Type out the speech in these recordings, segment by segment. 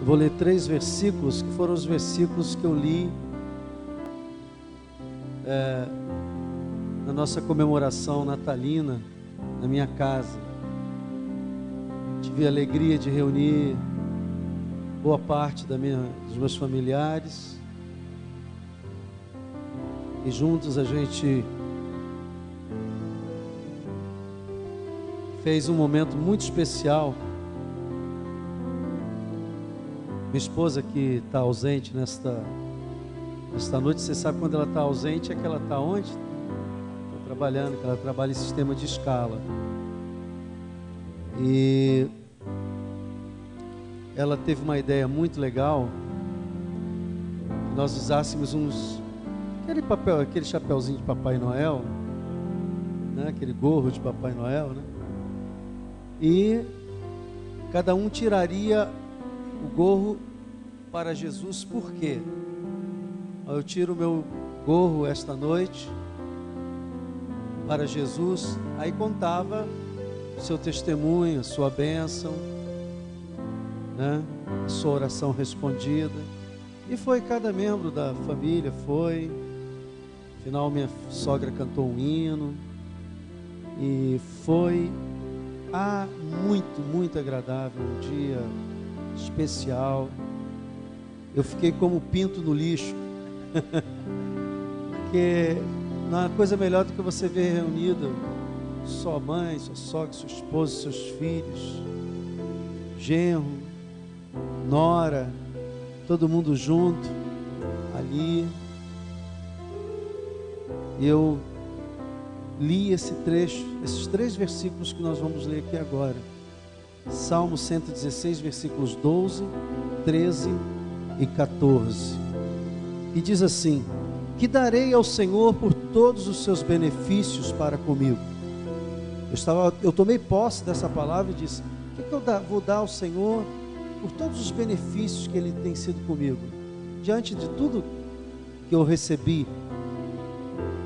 Eu vou ler 3 versículos, que foram os versículos que eu li na nossa comemoração natalina, na minha casa. Tive a alegria de reunir boa parte dos meus familiares, e juntos a gente fez um momento muito especial. Minha esposa, que está ausente nesta noite, você sabe, quando ela está ausente é que ela está onde? Está trabalhando, que ela trabalha em sistema de escala. E ela teve uma ideia muito legal, que nós usássemos aquele chapeuzinho de Papai Noel, né? Aquele gorro de Papai Noel, né? E cada um tiraria o gorro para Jesus. Por quê? Eu tiro o meu gorro esta noite para Jesus. Aí contava o seu testemunho, a sua bênção, né? A sua oração respondida. E foi cada membro da família, foi. No final minha sogra cantou um hino. E foi muito agradável, um dia especial. Eu fiquei como pinto no lixo, porque não há coisa melhor do que você ver reunido sua mãe, sua sogra, sua esposa, seus filhos, genro, nora, todo mundo junto ali. E eu li esse trecho, esses 3 versículos que nós vamos ler aqui agora. Salmo 116, versículos 12, 13 e 14. E diz assim: que darei ao Senhor por todos os seus benefícios para comigo? Eu tomei posse dessa palavra e disse: o que eu vou dar ao Senhor por todos os benefícios que Ele tem sido comigo, diante de tudo que eu recebi?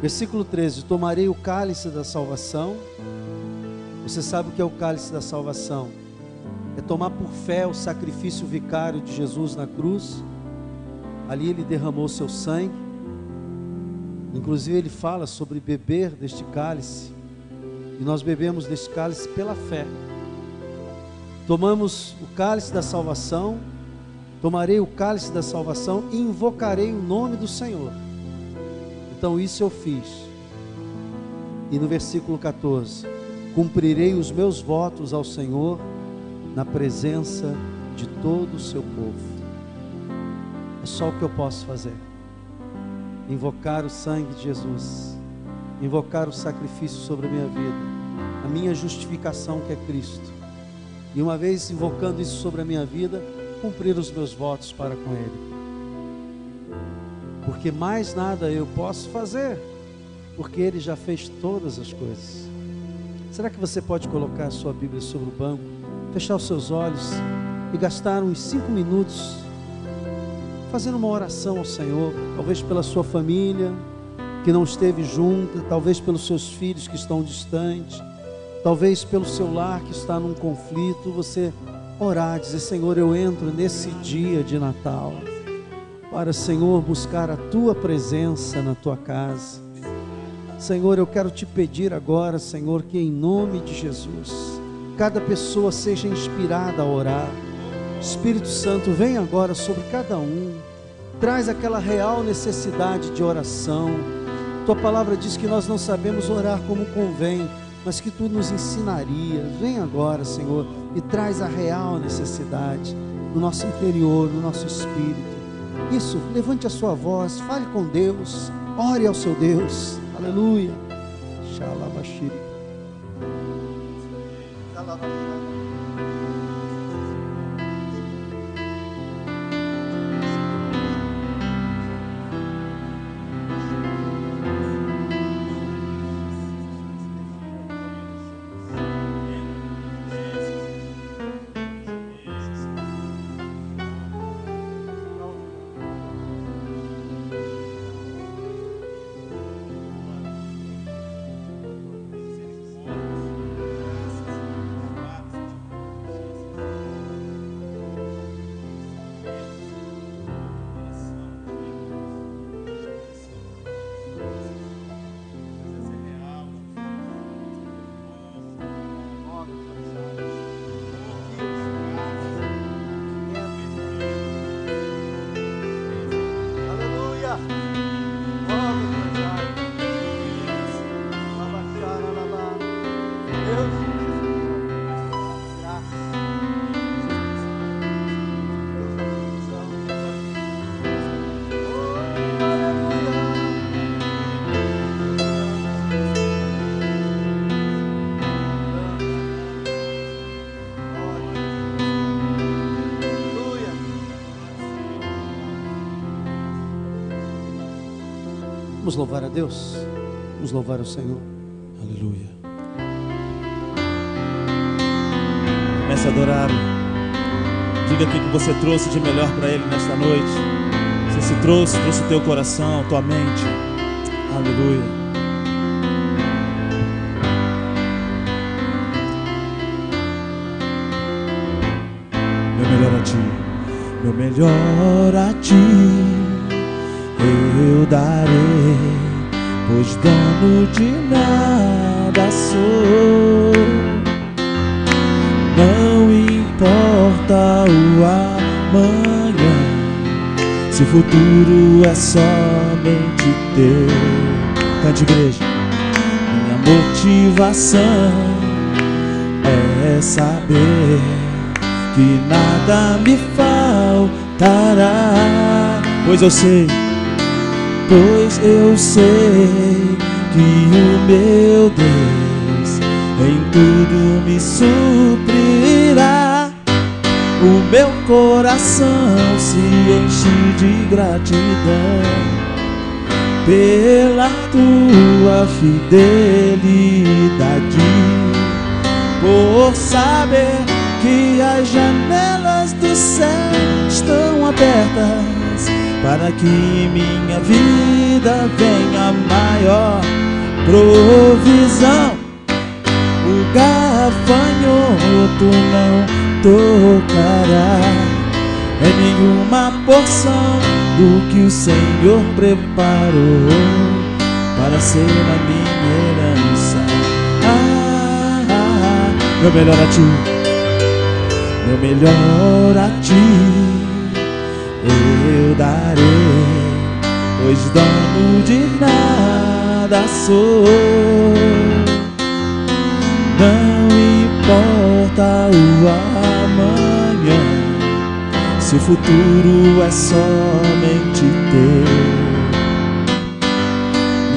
Versículo 13: tomarei o cálice da salvação. Você sabe o que é o cálice da salvação? É tomar por fé o sacrifício vicário de Jesus na cruz. Ali Ele derramou seu sangue. Inclusive Ele fala sobre beber deste cálice, e nós bebemos deste cálice pela fé. Tomamos o cálice da salvação. Tomarei o cálice da salvação e invocarei o nome do Senhor. Então isso eu fiz. E no versículo 14: cumprirei os meus votos ao Senhor na presença de todo o seu povo. É só o que eu posso fazer: invocar o sangue de Jesus, invocar o sacrifício sobre a minha vida, a minha justificação, que é Cristo. E uma vez invocando isso sobre a minha vida, cumprir os meus votos para com Ele. Porque mais nada eu posso fazer, porque Ele já fez todas as coisas. Será que você pode colocar a sua Bíblia sobre o banco, fechar os seus olhos e gastar uns 5 minutos fazendo uma oração ao Senhor? Talvez pela sua família que não esteve junta, talvez pelos seus filhos que estão distantes, talvez pelo seu lar que está num conflito. Você orar, dizer: Senhor, eu entro nesse dia de Natal para, Senhor, buscar a Tua presença na Tua casa. Senhor, eu quero Te pedir agora, Senhor, que em nome de Jesus, cada pessoa seja inspirada a orar. Espírito Santo, vem agora sobre cada um, traz aquela real necessidade de oração. Tua palavra diz que nós não sabemos orar como convém, mas que Tu nos ensinarias. Vem agora, Senhor, e traz a real necessidade no nosso interior, no nosso espírito. Isso, levante a sua voz, fale com Deus, ore ao seu Deus. Aleluia. Xalabashiri. Vamos louvar a Deus? Vamos louvar o Senhor. Aleluia. Comece a adorar. Diga o que você trouxe de melhor para Ele nesta noite. Você se trouxe o teu coração, tua mente. Aleluia. Meu melhor a Ti, meu melhor a Ti eu darei, pois dono de nada sou. Não importa o amanhã, se o futuro é somente teu. Cante, igreja. Minha motivação é saber que nada me faltará, pois eu sei que o meu Deus em tudo me suprirá. O meu coração se enche de gratidão pela tua fidelidade, por saber que as janelas do céu estão abertas para que em minha vida venha maior provisão. O gafanhoto não tocará em nenhuma porção do que o Senhor preparou para ser a minha herança. Meu melhor a Ti, meu melhor a Ti eu darei, pois dono de nada sou. Não importa o amanhã, se o futuro é somente teu.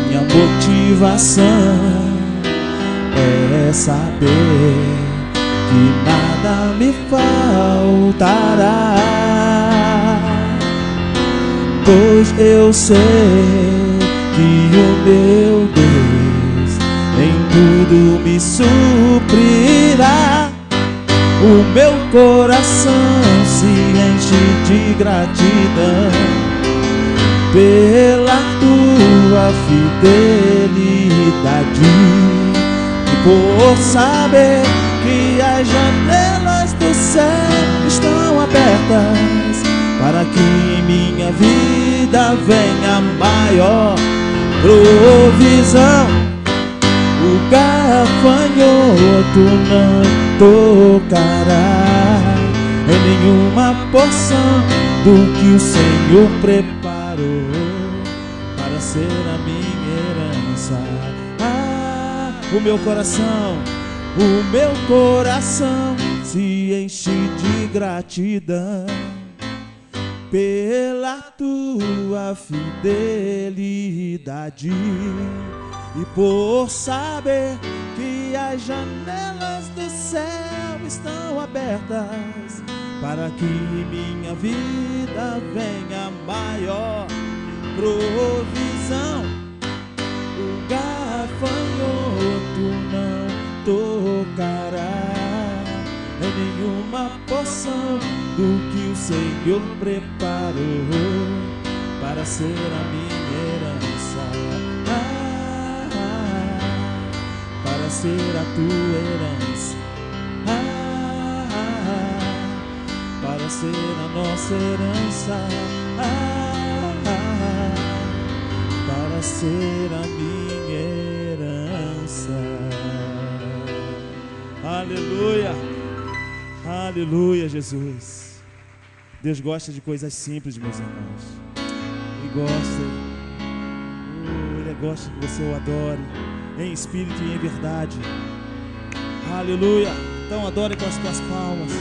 Minha motivação é saber que nada me faltará, pois eu sei que o meu Deus em tudo me suprirá. O meu coração se enche de gratidão pela tua fidelidade e por saber que as janelas do céu estão abertas para que em minha vida venha maior provisão. O gafanhoto não tocará em nenhuma porção do que o Senhor preparou para ser a minha herança. O meu coração se enche de gratidão pela tua fidelidade e por saber que as janelas do céu estão abertas para que em minha vida venha maior provisão. O gafanhoto não tocará em nenhuma porção do que o Senhor preparou para ser a minha herança, para ser a tua herança, para ser a nossa herança, para ser a minha herança. Aleluia, aleluia, Jesus. Deus gosta de coisas simples, meus irmãos. Ele gosta que você o adore em espírito e em verdade. Aleluia. Então adore com as tuas palmas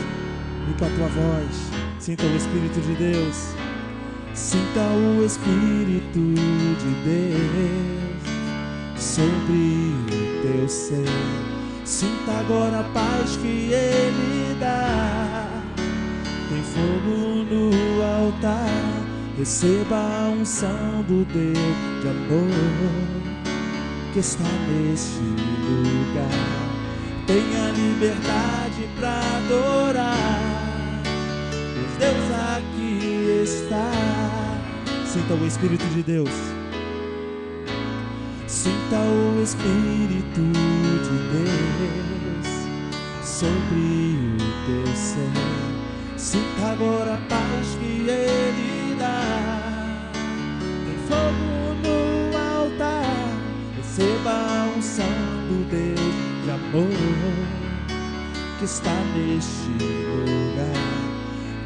e com a tua voz. Sinta o Espírito de Deus. Sinta o Espírito de Deus sobre o teu ser. Sinta agora a paz que Ele dá. Tem fogo no altar receba a unção do Deus de amor que está neste lugar. Tenha liberdade para adorar, pois Deus aqui está. Sinta o Espírito de Deus. Sinta o Espírito de Deus sobre o teu ser. Sinta agora a paz que Ele dá. Tem fogo no altar, receba a unção do Deus de amor que está neste lugar.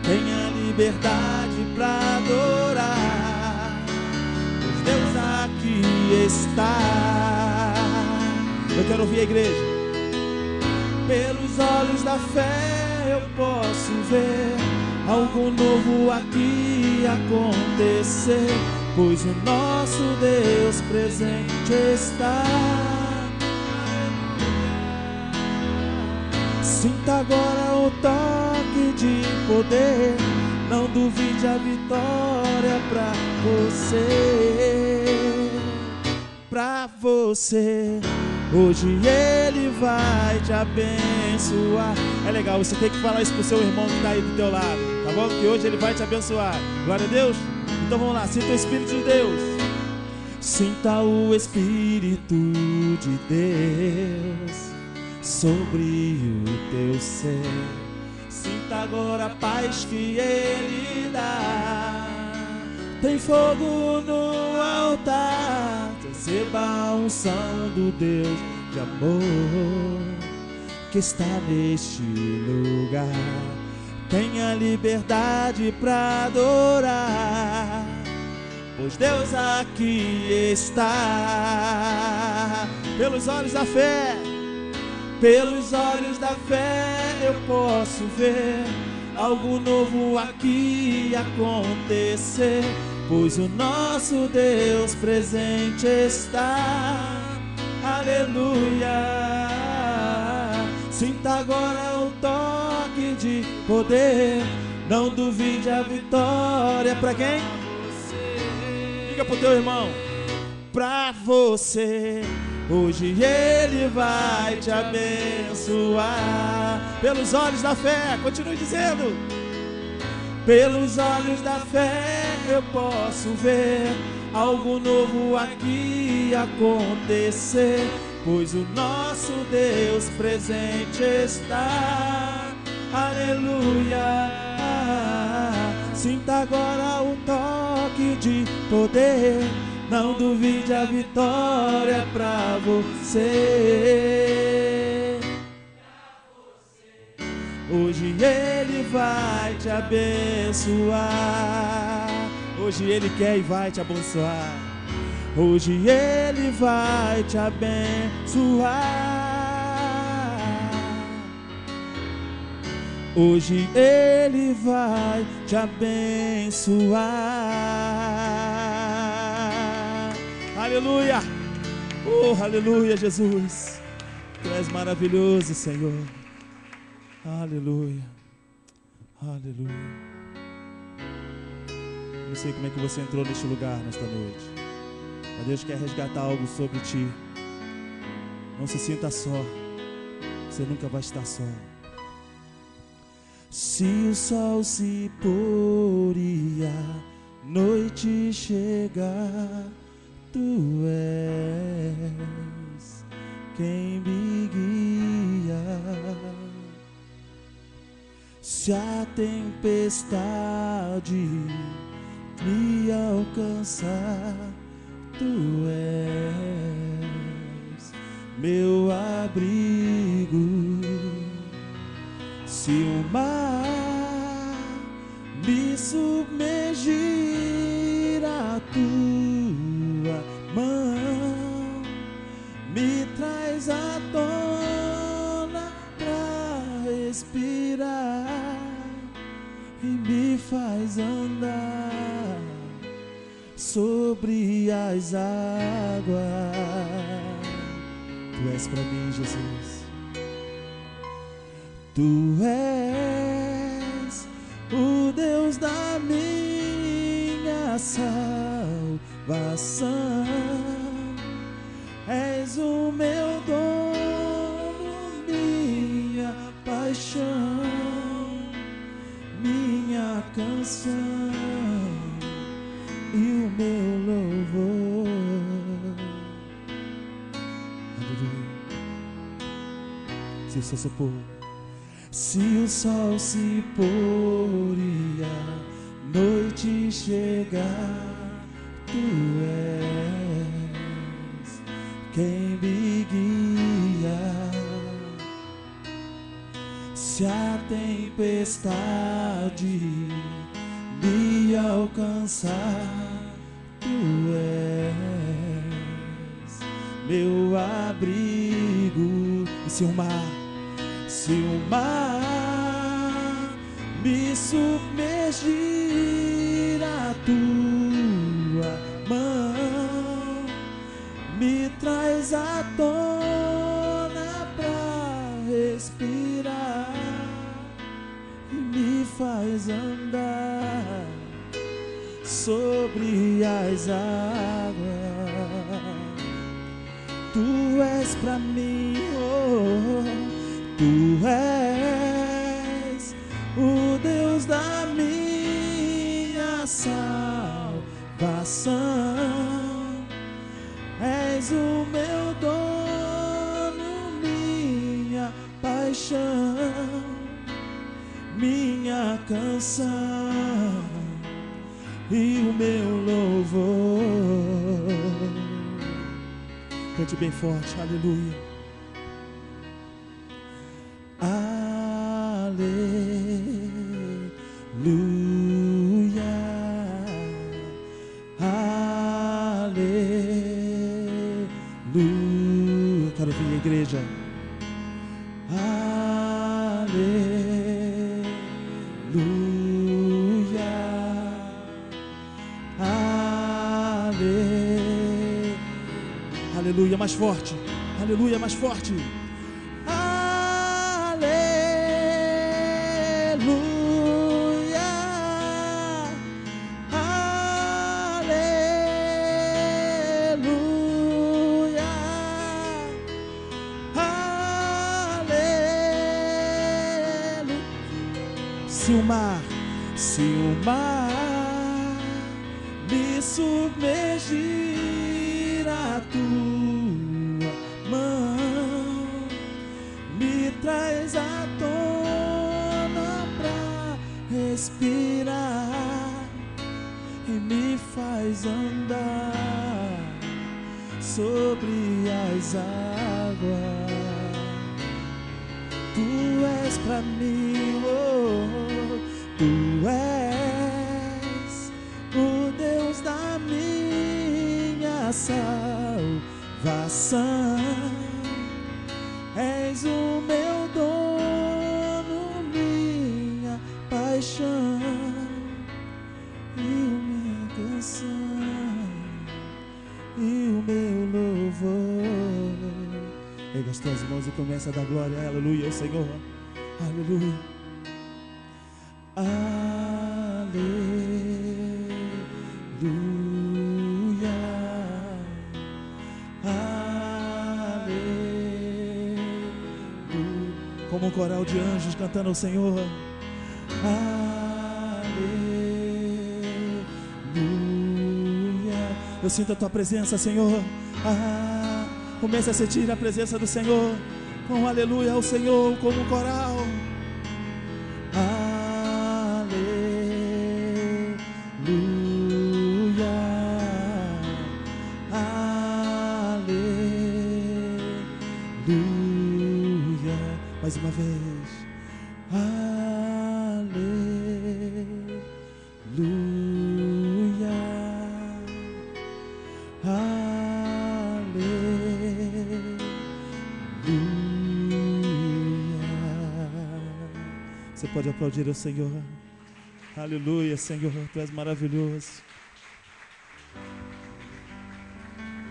Tenha liberdade para adorar, pois Deus aqui está. Eu quero ouvir a igreja. Pelos olhos da fé eu posso ver algo novo aqui acontecer, pois o nosso Deus presente está. Sinta agora o toque de poder, não duvide a vitória pra você. Pra você, hoje Ele vai te abençoar. É legal, você tem que falar isso pro seu irmão que tá aí do teu lado, tá bom? Que hoje Ele vai te abençoar. Glória a Deus. Então vamos lá, sinta o Espírito de Deus. Sinta o Espírito de Deus sobre o teu ser. Sinta agora a paz que Ele dá. Tem fogo no altar, receba a unção do Deus de amor que está neste lugar. Tenha liberdade para adorar, pois Deus aqui está. Pelos olhos da fé, pelos olhos da fé eu posso ver algo novo aqui acontecer, pois o nosso Deus presente está. Aleluia. Sinta agora o toque de poder, não duvide a vitória. Pra quem? Diga pro teu irmão. Pra você, hoje Ele vai te abençoar. Pelos olhos da fé, continue dizendo. Pelos olhos da fé eu posso ver algo novo aqui acontecer, pois o nosso Deus presente está. Aleluia. Sinta agora um toque de poder, não duvide a vitória pra você. Hoje Ele vai te abençoar. Hoje Ele quer e vai te abençoar. Hoje Ele vai te abençoar. Hoje Ele vai te abençoar. Aleluia. Oh, aleluia, Jesus. Tu és maravilhoso, Senhor. Aleluia. Aleluia. Não sei como é que você entrou neste lugar nesta noite, mas Deus quer resgatar algo sobre ti. Não se sinta só. Você nunca vai estar só. Se o sol se pôr e a noite chegar, tu és quem me guia. Se a tempestade me alcançar, tu és meu abrigo. Se o mar me submergir, a tua mão me traz à tona pra respirar e me faz andar sobre as águas. Tu és pra mim, Jesus. Tu és o Deus da minha minha salvação. És o meu dono, minha paixão, minha canção e o meu louvor. Aleluia. Se o sol se pôr, se o sol se pôr e a noite chegar, tu és quem me guia. Se a tempestade me alcançar, tu és meu abrigo. E se o mar me submergir, a tua mão me traz à tona pra respirar e me faz andar sobre as águas. Tu és pra mim, oh, tu és o Deus da minha salvação. És o meu dono, minha paixão, minha canção e o meu louvor. Cante bem forte, aleluia. Aleluia, aleluia. Quero ouvir a igreja. Aleluia, aleluia, mais forte. Aleluia, mais forte. Se o mar me submergir, a tua mão me traz à tona pra respirar e me faz andar sobre as águas. Tu és pra mim, oh, tu és o Deus da minha salvação. És o meu dono, minha paixão e minha canção e o meu louvor. Erga as tuas mãos e começa a dar glória, aleluia, ao Senhor, aleluia. Aleluia, aleluia. Como um coral de anjos cantando ao Senhor. Aleluia. Eu sinto a tua presença, Senhor. Comece a sentir a presença do Senhor. Com aleluia ao Senhor, como um coral. Mais uma vez. Aleluia, aleluia. Você pode aplaudir ao Senhor. Aleluia, Senhor, Tu és maravilhoso.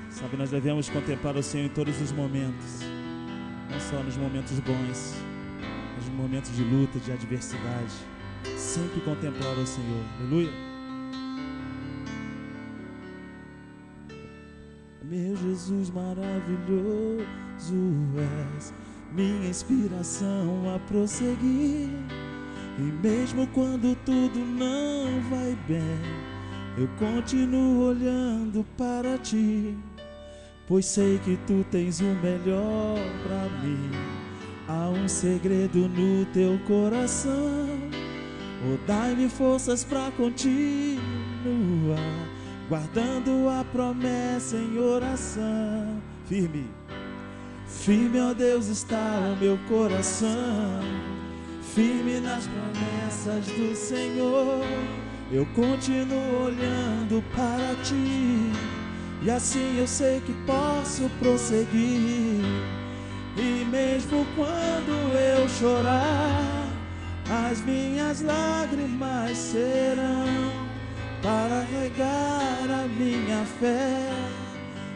Sabe, nós devemos contemplar o Senhor em todos os momentos. Não só nos momentos bons, mas nos momentos de luta, de adversidade. Sempre contemplar o Senhor. Aleluia. Meu Jesus maravilhoso és, minha inspiração a prosseguir. E mesmo quando tudo não vai bem, eu continuo olhando para ti, pois sei que tu tens o melhor para mim. Há um segredo no teu coração, oh, dai-me forças para continuar, guardando a promessa em oração. Firme, firme, ó Deus, está o meu coração, firme nas promessas do Senhor. Eu continuo olhando para ti, e assim eu sei que posso prosseguir. E mesmo quando eu chorar, as minhas lágrimas serão para regar a minha fé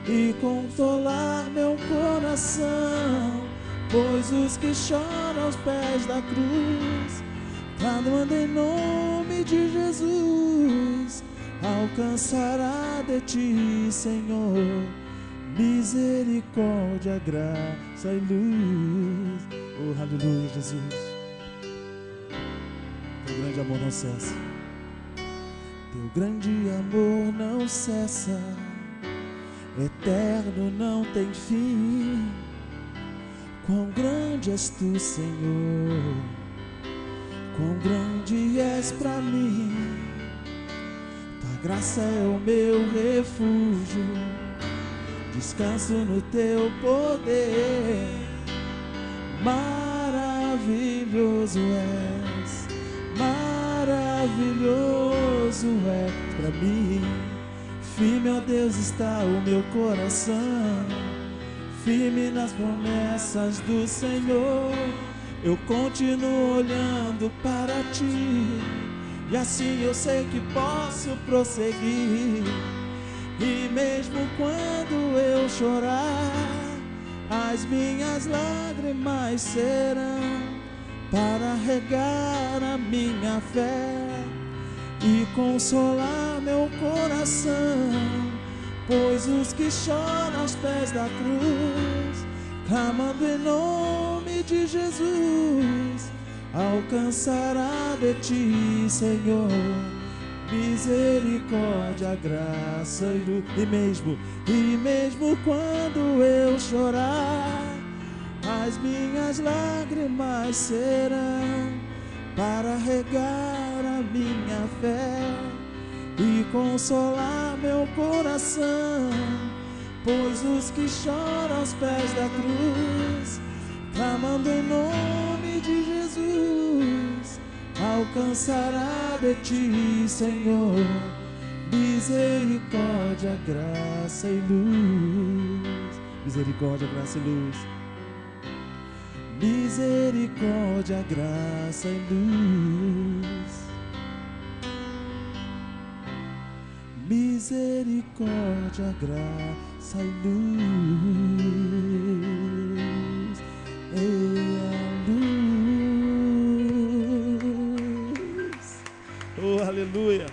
e consolar meu coração, pois os que choram aos pés da cruz, clamando em nome de Jesus, alcançará de ti, Senhor, misericórdia, graça e luz. Oh, aleluia, Jesus. Teu grande amor não cessa, teu grande amor não cessa, eterno, não tem fim. Quão grande és tu, Senhor, quão grande és pra mim. Tua graça é o meu refúgio, descanso no teu poder. Maravilhoso és, maravilhoso és pra mim. Firme, ó Deus, está o meu coração, firme nas promessas do Senhor. Eu continuo olhando para ti, e assim eu sei que posso prosseguir. E mesmo quando eu chorar, as minhas lágrimas serão para regar a minha fé e consolar meu coração, pois os que choram aos pés da cruz, clamando em nome de Jesus, alcançará de ti, Senhor, misericórdia, graça e luz. E mesmo quando eu chorar, as minhas lágrimas serão para regar a minha fé e consolar meu coração, pois os que choram aos pés da cruz, clamando em nome de Jesus, alcançará de ti, Senhor, misericórdia, graça e luz. Misericórdia, graça e luz. Misericórdia, graça e luz. Misericórdia, graça e luz. E a luz. Oh, aleluia.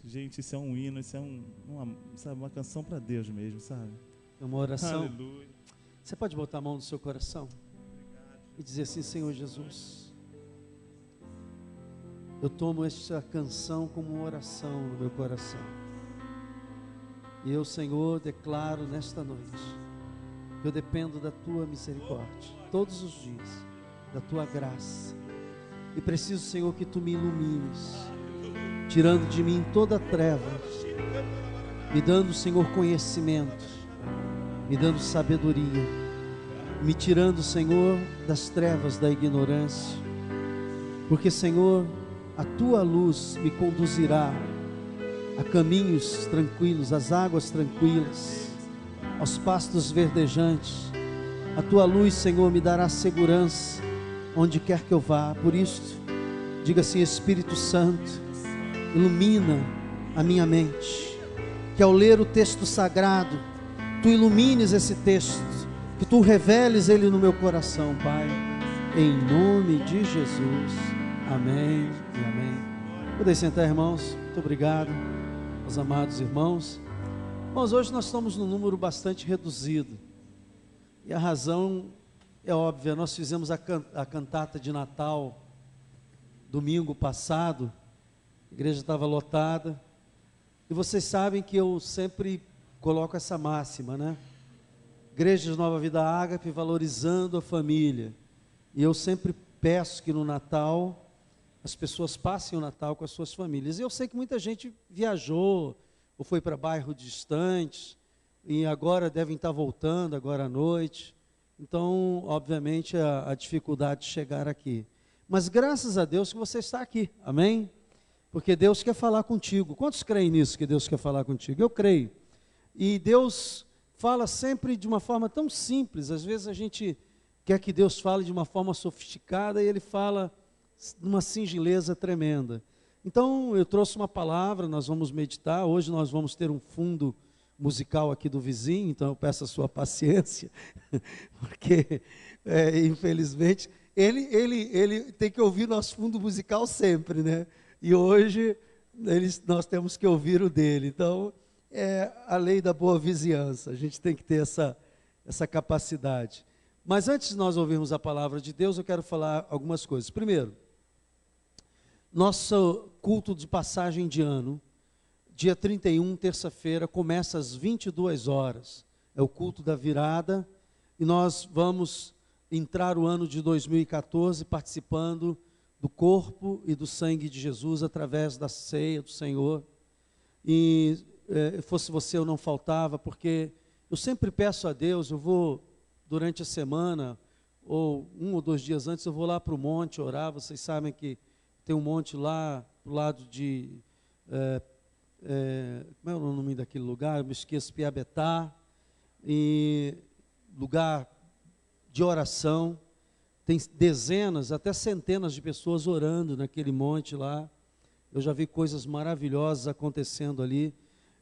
Gente, isso é um hino, isso é uma canção para Deus mesmo, sabe? É uma oração. Aleluia. Você pode botar a mão no seu coração e dizer assim: Senhor Jesus, eu tomo esta canção como uma oração no meu coração. E eu, Senhor, declaro nesta noite que eu dependo da Tua misericórdia todos os dias, da Tua graça. E preciso, Senhor, que Tu me ilumines, tirando de mim toda treva, me dando, Senhor, conhecimento, me dando sabedoria, me tirando, Senhor, das trevas da ignorância, porque, Senhor, a Tua luz me conduzirá a caminhos tranquilos, às águas tranquilas, aos pastos verdejantes. A Tua luz, Senhor, me dará segurança onde quer que eu vá. Por isso, diga assim: Espírito Santo, ilumina a minha mente, que ao ler o texto sagrado, Tu ilumines esse texto, que Tu reveles ele no meu coração, Pai, em nome de Jesus, amém e amém. Podem sentar, irmãos, muito obrigado. meus amados irmãos. Irmãos, hoje nós estamos num número bastante reduzido. E a razão é óbvia. Nós fizemos a cantata de Natal domingo passado. A igreja estava lotada. E vocês sabem que eu sempre coloco essa máxima, né? Igreja de Nova Vida Ágape valorizando a família. E eu sempre peço que no Natal as pessoas passem o Natal com as suas famílias. E eu sei que muita gente viajou ou foi para bairros distantes e agora devem estar voltando agora à noite. Então, obviamente, a dificuldade de chegar aqui. Mas graças a Deus que você está aqui, amém? Porque Deus quer falar contigo. Quantos creem nisso, que Deus quer falar contigo? Eu creio. E Deus fala sempre de uma forma tão simples. Às vezes a gente quer que Deus fale de uma forma sofisticada e Ele fala de uma singeleza tremenda. Então, eu trouxe uma palavra, nós vamos meditar. Hoje nós vamos ter um fundo musical aqui do vizinho, então eu peço a sua paciência, porque, infelizmente, ele tem que ouvir nosso fundo musical sempre, né? E hoje nós temos que ouvir o dele. Então, é a lei da boa vizinhança, a gente tem que ter essa capacidade. Mas antes de nós ouvirmos a palavra de Deus, eu quero falar algumas coisas. Primeiro, nosso culto de passagem de ano, dia 31, terça-feira, começa às 22 horas. É o culto da virada e nós vamos entrar o ano de 2014 participando do corpo e do sangue de Jesus através da ceia do Senhor. E fosse você, eu não faltava, porque eu sempre peço a Deus, eu vou durante a semana, ou 1 ou 2 dias antes, eu vou lá para o monte orar. Vocês sabem que tem um monte lá do lado de, como é o nome daquele lugar? Eu me esqueço, Piabetá, e lugar de oração. Tem dezenas, até centenas de pessoas orando naquele monte lá. Eu já vi coisas maravilhosas acontecendo ali.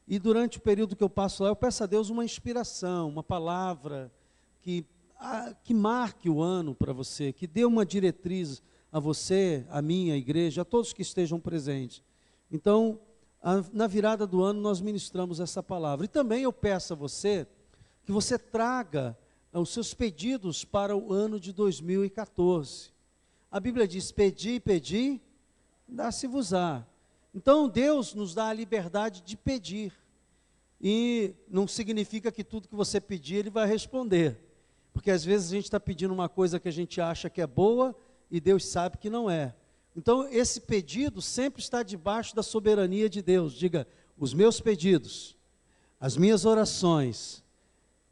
E durante o período que eu passo lá, eu peço a Deus uma inspiração, uma palavra que marque o ano para você, que dê uma diretriz a você, a mim, a igreja, a todos que estejam presentes. Então, na virada do ano, nós ministramos essa palavra. E também eu peço a você que você traga os seus pedidos para o ano de 2014. A Bíblia diz: pedi, pedi, dá-se-vos-á. Então, Deus nos dá a liberdade de pedir. E não significa que tudo que você pedir, Ele vai responder. Porque às vezes a gente está pedindo uma coisa que a gente acha que é boa, e Deus sabe que não é. Então, esse pedido sempre está debaixo da soberania de Deus. Diga: os meus pedidos, as minhas orações,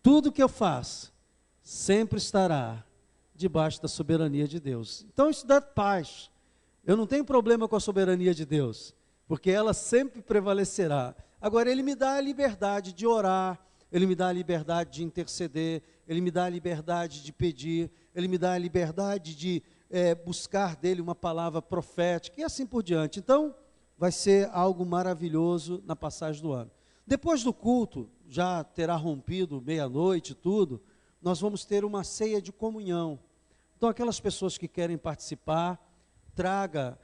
tudo que eu faço, sempre estará debaixo da soberania de Deus. Então, isso dá paz. Eu não tenho problema com a soberania de Deus, porque ela sempre prevalecerá. Agora, Ele me dá a liberdade de orar, Ele me dá a liberdade de interceder, Ele me dá a liberdade de pedir, Ele me dá a liberdade de buscar dEle uma palavra profética e assim por diante. Então, vai ser algo maravilhoso na passagem do ano. Depois do culto, já terá rompido meia-noite tudo, nós vamos ter uma ceia de comunhão. Então, aquelas pessoas que querem participar, traga,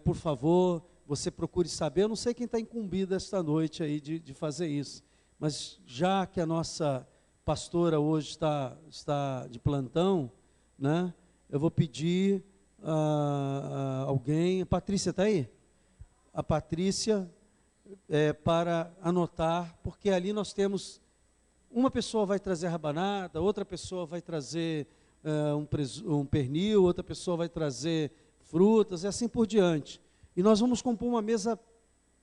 por favor, você procure saber. Eu não sei quem está incumbido esta noite aí de fazer isso, mas já que a nossa pastora hoje está de plantão, né? Eu vou pedir a alguém, a Patrícia está aí? A Patrícia, para anotar, porque ali nós temos, uma pessoa vai trazer rabanada, outra pessoa vai trazer um pernil, outra pessoa vai trazer frutas e assim por diante. E nós vamos compor uma mesa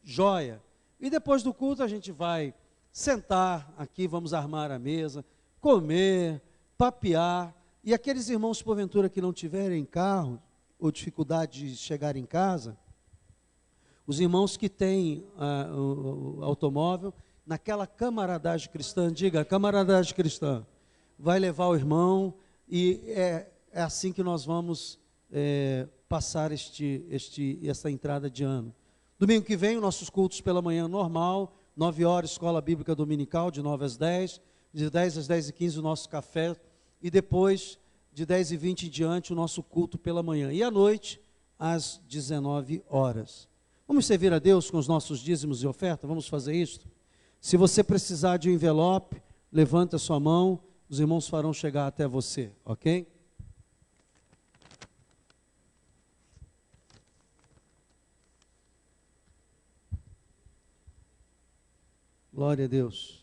jóia. E depois do culto a gente vai sentar aqui, vamos armar a mesa, comer, papear. E aqueles irmãos, porventura, que não tiverem carro ou dificuldade de chegar em casa, os irmãos que têm o automóvel, naquela camaradagem cristã, diga, camaradagem cristã, vai levar o irmão e é assim que nós vamos passar essa entrada de ano. Domingo que vem, nossos cultos pela manhã normal, 9 horas, escola bíblica dominical, de 9 às 10, de 10 às 10h15 o nosso café, e depois, de 10h20 em diante, o nosso culto pela manhã. E à noite, às 19 horas. Vamos servir a Deus com os nossos dízimos e oferta? Vamos fazer isto? Se você precisar de um envelope, levante a sua mão, os irmãos farão chegar até você, ok? Glória a Deus.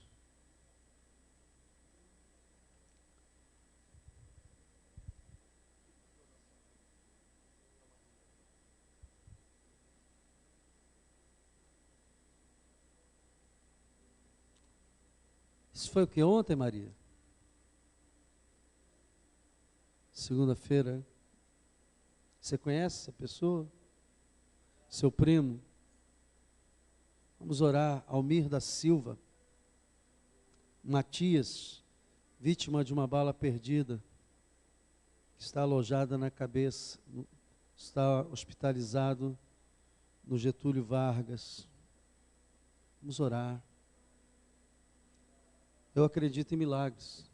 Isso foi o que ontem, Maria? Segunda-feira. Você conhece essa pessoa? Seu primo? Vamos orar. Almir da Silva. Matias, vítima de uma bala perdida, que está alojada na cabeça, está hospitalizado no Getúlio Vargas. Vamos orar. Eu acredito em milagres.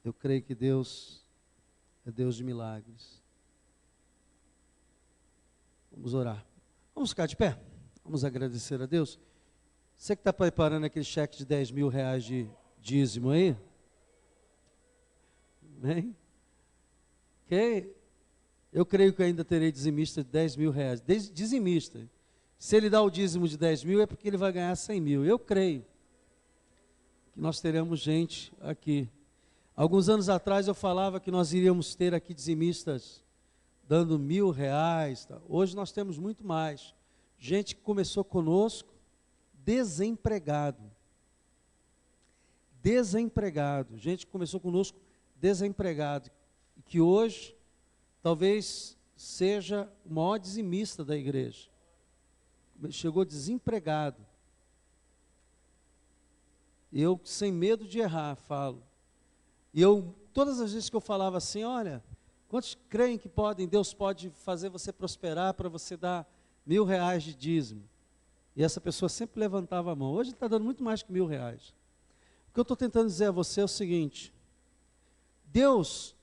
Eu creio que Deus é Deus de milagres. Vamos orar. Vamos ficar de pé. Vamos agradecer a Deus. Você que está preparando aquele cheque de 10 mil reais de dízimo aí? Amém? Ok? Eu creio que ainda terei dizimista de 10 mil reais. Dizimista. Se ele dá o dízimo de 10 mil é porque ele vai ganhar 100 mil. Eu creio que nós teremos gente aqui. Alguns anos atrás eu falava que nós iríamos ter aqui dizimistas dando 1.000 reais. Tá? Hoje nós temos muito mais. Gente que começou conosco desempregado. Desempregado. Gente que começou conosco desempregado. E que hoje talvez seja o maior dizimista da igreja. Chegou desempregado. Eu, sem medo de errar, falo. E eu, todas as vezes que eu falava assim, olha, quantos creem que podem, Deus pode fazer você prosperar para você dar 1.000 reais de dízimo? E essa pessoa sempre levantava a mão. Hoje está dando muito mais que 1.000 reais. O que eu estou tentando dizer a você é o seguinte: Deus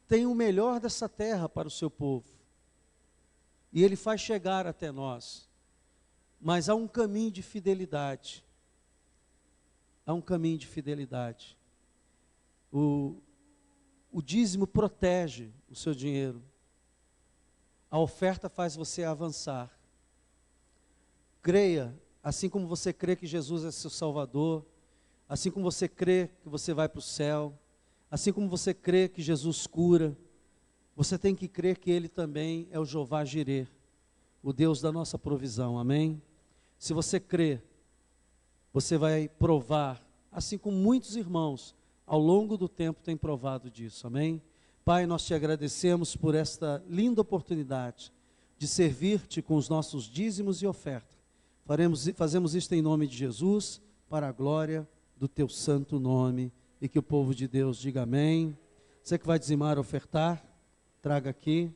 tem o melhor dessa terra para o seu povo. E Ele faz chegar até nós. Mas há um caminho de fidelidade. Há um caminho de fidelidade. O dízimo protege o seu dinheiro. A oferta faz você avançar. Creia, assim como você crê que Jesus é seu Salvador, assim como você crê que você vai para o céu, assim como você crê que Jesus cura, você tem que crer que Ele também é o Jeová Jireh, o Deus da nossa provisão, amém? Se você crê, você vai provar, assim como muitos irmãos, ao longo do tempo têm provado disso, amém? Pai, nós te agradecemos por esta linda oportunidade de servir-te com os nossos dízimos e oferta. Fazemos isto em nome de Jesus, para a glória do teu santo nome, e que o povo de Deus diga amém. Você que vai dizimar, ofertar, traga aqui,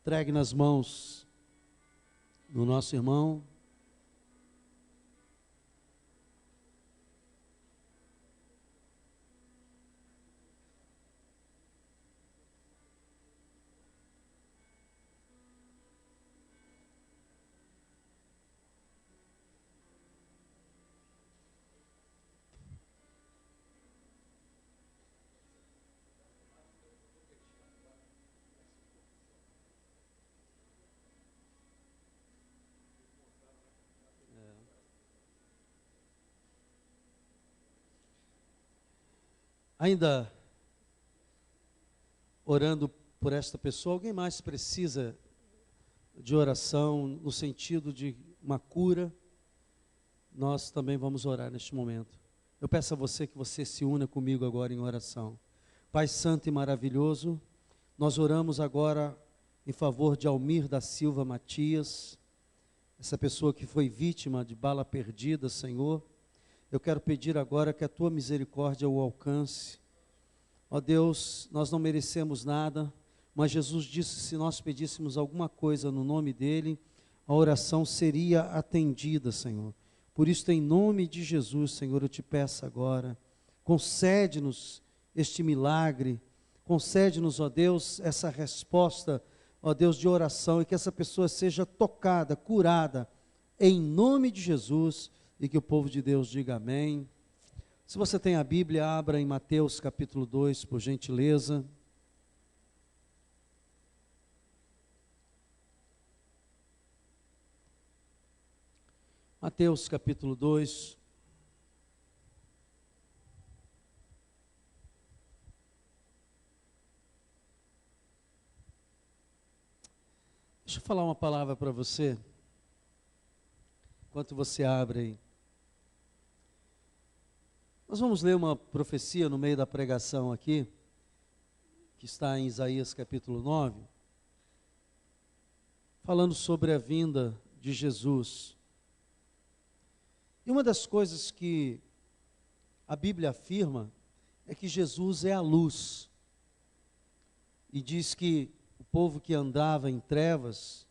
entregue nas mãos do nosso irmão. Ainda orando por esta pessoa, alguém mais precisa de oração no sentido de uma cura? Nós também vamos orar neste momento. Eu peço a você que você se una comigo agora em oração. Pai santo e maravilhoso, nós oramos agora em favor de Almir da Silva Matias, essa pessoa que foi vítima de bala perdida, Senhor. Eu quero pedir agora que a tua misericórdia o alcance. Ó Deus, nós não merecemos nada, mas Jesus disse: se nós pedíssemos alguma coisa no nome dEle, a oração seria atendida, Senhor. Por isso, em nome de Jesus, Senhor, eu te peço agora, concede-nos este milagre, concede-nos, ó Deus, essa resposta ó Deus, de oração, e que essa pessoa seja tocada, curada, em nome de Jesus, e que o povo de Deus diga amém. Se você tem a Bíblia, abra em Mateus capítulo 2, por gentileza. Mateus capítulo 2. Deixa eu falar uma palavra para você, enquanto você abre aí. Nós vamos ler uma profecia no meio da pregação aqui, que está em Isaías capítulo 9, falando sobre a vinda de Jesus. E uma das coisas que a Bíblia afirma é que Jesus é a luz. E diz que o povo que andava em trevas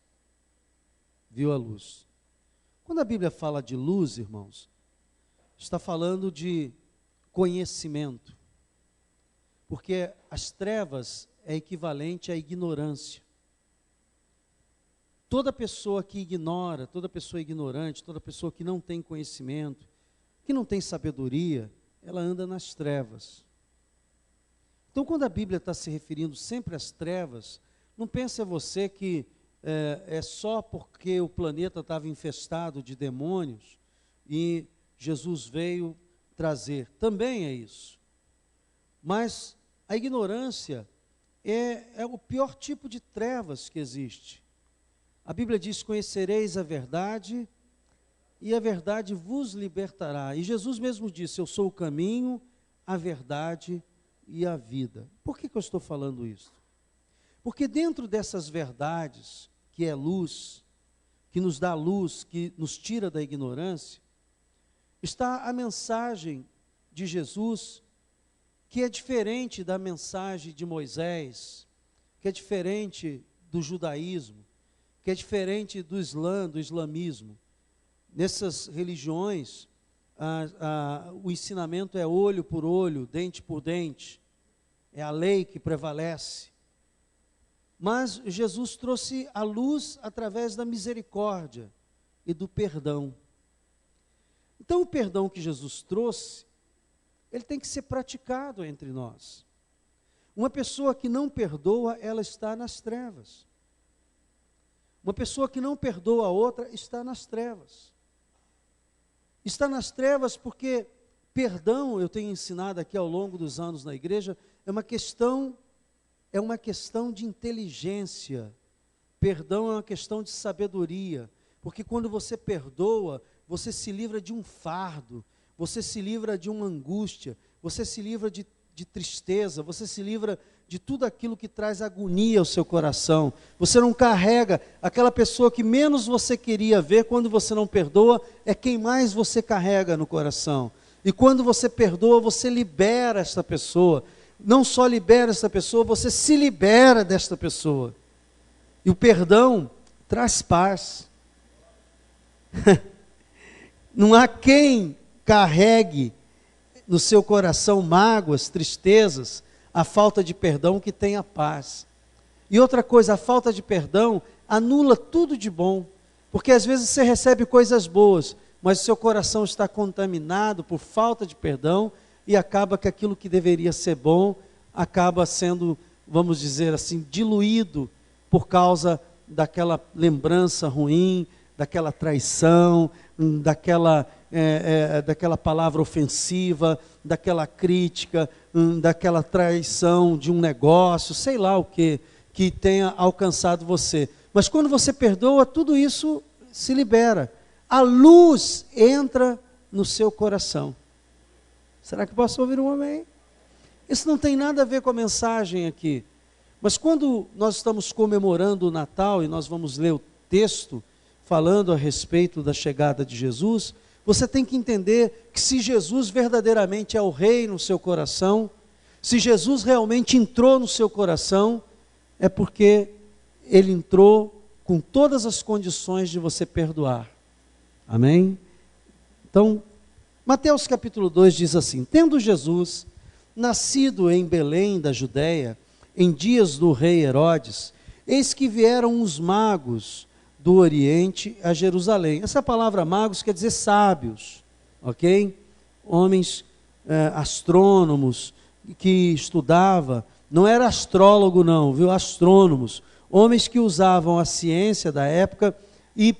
viu a luz. Quando a Bíblia fala de luz, irmãos, está falando de conhecimento. Porque as trevas é equivalente à ignorância. Toda pessoa que ignora, toda pessoa ignorante, toda pessoa que não tem conhecimento, que não tem sabedoria, ela anda nas trevas. Então, quando a Bíblia está se referindo sempre às trevas, não pense você que é só porque o planeta estava infestado de demônios e Jesus veio trazer. Também é isso. Mas a ignorância é o pior tipo de trevas que existe. A Bíblia diz: conhecereis a verdade e a verdade vos libertará. E Jesus mesmo disse: eu sou o caminho, a verdade e a vida. Por que eu estou falando isso? Porque dentro dessas verdades, que é luz, que nos dá luz, que nos tira da ignorância, está a mensagem de Jesus, que é diferente da mensagem de Moisés, que é diferente do judaísmo, que é diferente do Islã, do islamismo. Nessas religiões, o ensinamento é olho por olho, dente por dente, é a lei que prevalece. Mas Jesus trouxe a luz através da misericórdia e do perdão. Então, o perdão que Jesus trouxe, ele tem que ser praticado entre nós. Uma pessoa que não perdoa, ela está nas trevas. Uma pessoa que não perdoa a outra está nas trevas. Está nas trevas porque perdão, eu tenho ensinado aqui ao longo dos anos na igreja, é uma questão de inteligência. Perdão é uma questão de sabedoria. Porque quando você perdoa, você se livra de um fardo, você se livra de uma angústia, você se livra de tristeza, você se livra de tudo aquilo que traz agonia ao seu coração. Você não carrega aquela pessoa que menos você queria ver. Quando você não perdoa, é quem mais você carrega no coração. E quando você perdoa, você libera esta pessoa. Não só libera esta pessoa, você se libera desta pessoa. E o perdão traz paz. Não há quem carregue no seu coração mágoas, tristezas, a falta de perdão que tenha paz. E outra coisa, a falta de perdão anula tudo de bom, porque às vezes você recebe coisas boas, mas o seu coração está contaminado por falta de perdão, e acaba que aquilo que deveria ser bom, acaba sendo, vamos dizer assim, diluído, por causa daquela lembrança ruim, daquela traição, daquela palavra ofensiva, daquela crítica, daquela traição de um negócio, sei lá o que tenha alcançado você. Mas quando você perdoa, tudo isso se libera. A luz entra no seu coração. Será que posso ouvir um amém? Isso não tem nada a ver com a mensagem aqui. Mas quando nós estamos comemorando o Natal e nós vamos ler o texto falando a respeito da chegada de Jesus, você tem que entender que se Jesus verdadeiramente é o Rei no seu coração, se Jesus realmente entrou no seu coração, é porque Ele entrou com todas as condições de você perdoar. Amém? Então, Mateus capítulo 2 diz assim: tendo Jesus nascido em Belém da Judéia, em dias do rei Herodes, eis que vieram os magos do Oriente a Jerusalém. Essa palavra magos quer dizer sábios, ok? Homens astrônomos que estudava, não era astrólogo não, viu? Astrônomos, homens que usavam a ciência da época e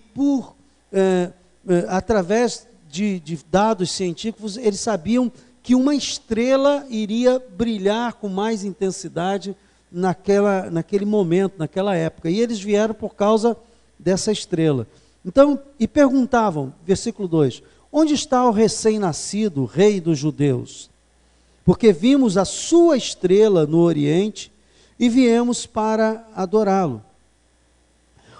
através de dados científicos, eles sabiam que uma estrela iria brilhar com mais intensidade naquele momento, naquela época. E eles vieram por causa dessa estrela. Então, e perguntavam, versículo 2, onde está o recém-nascido rei dos judeus? Porque vimos a sua estrela no Oriente e viemos para adorá-lo.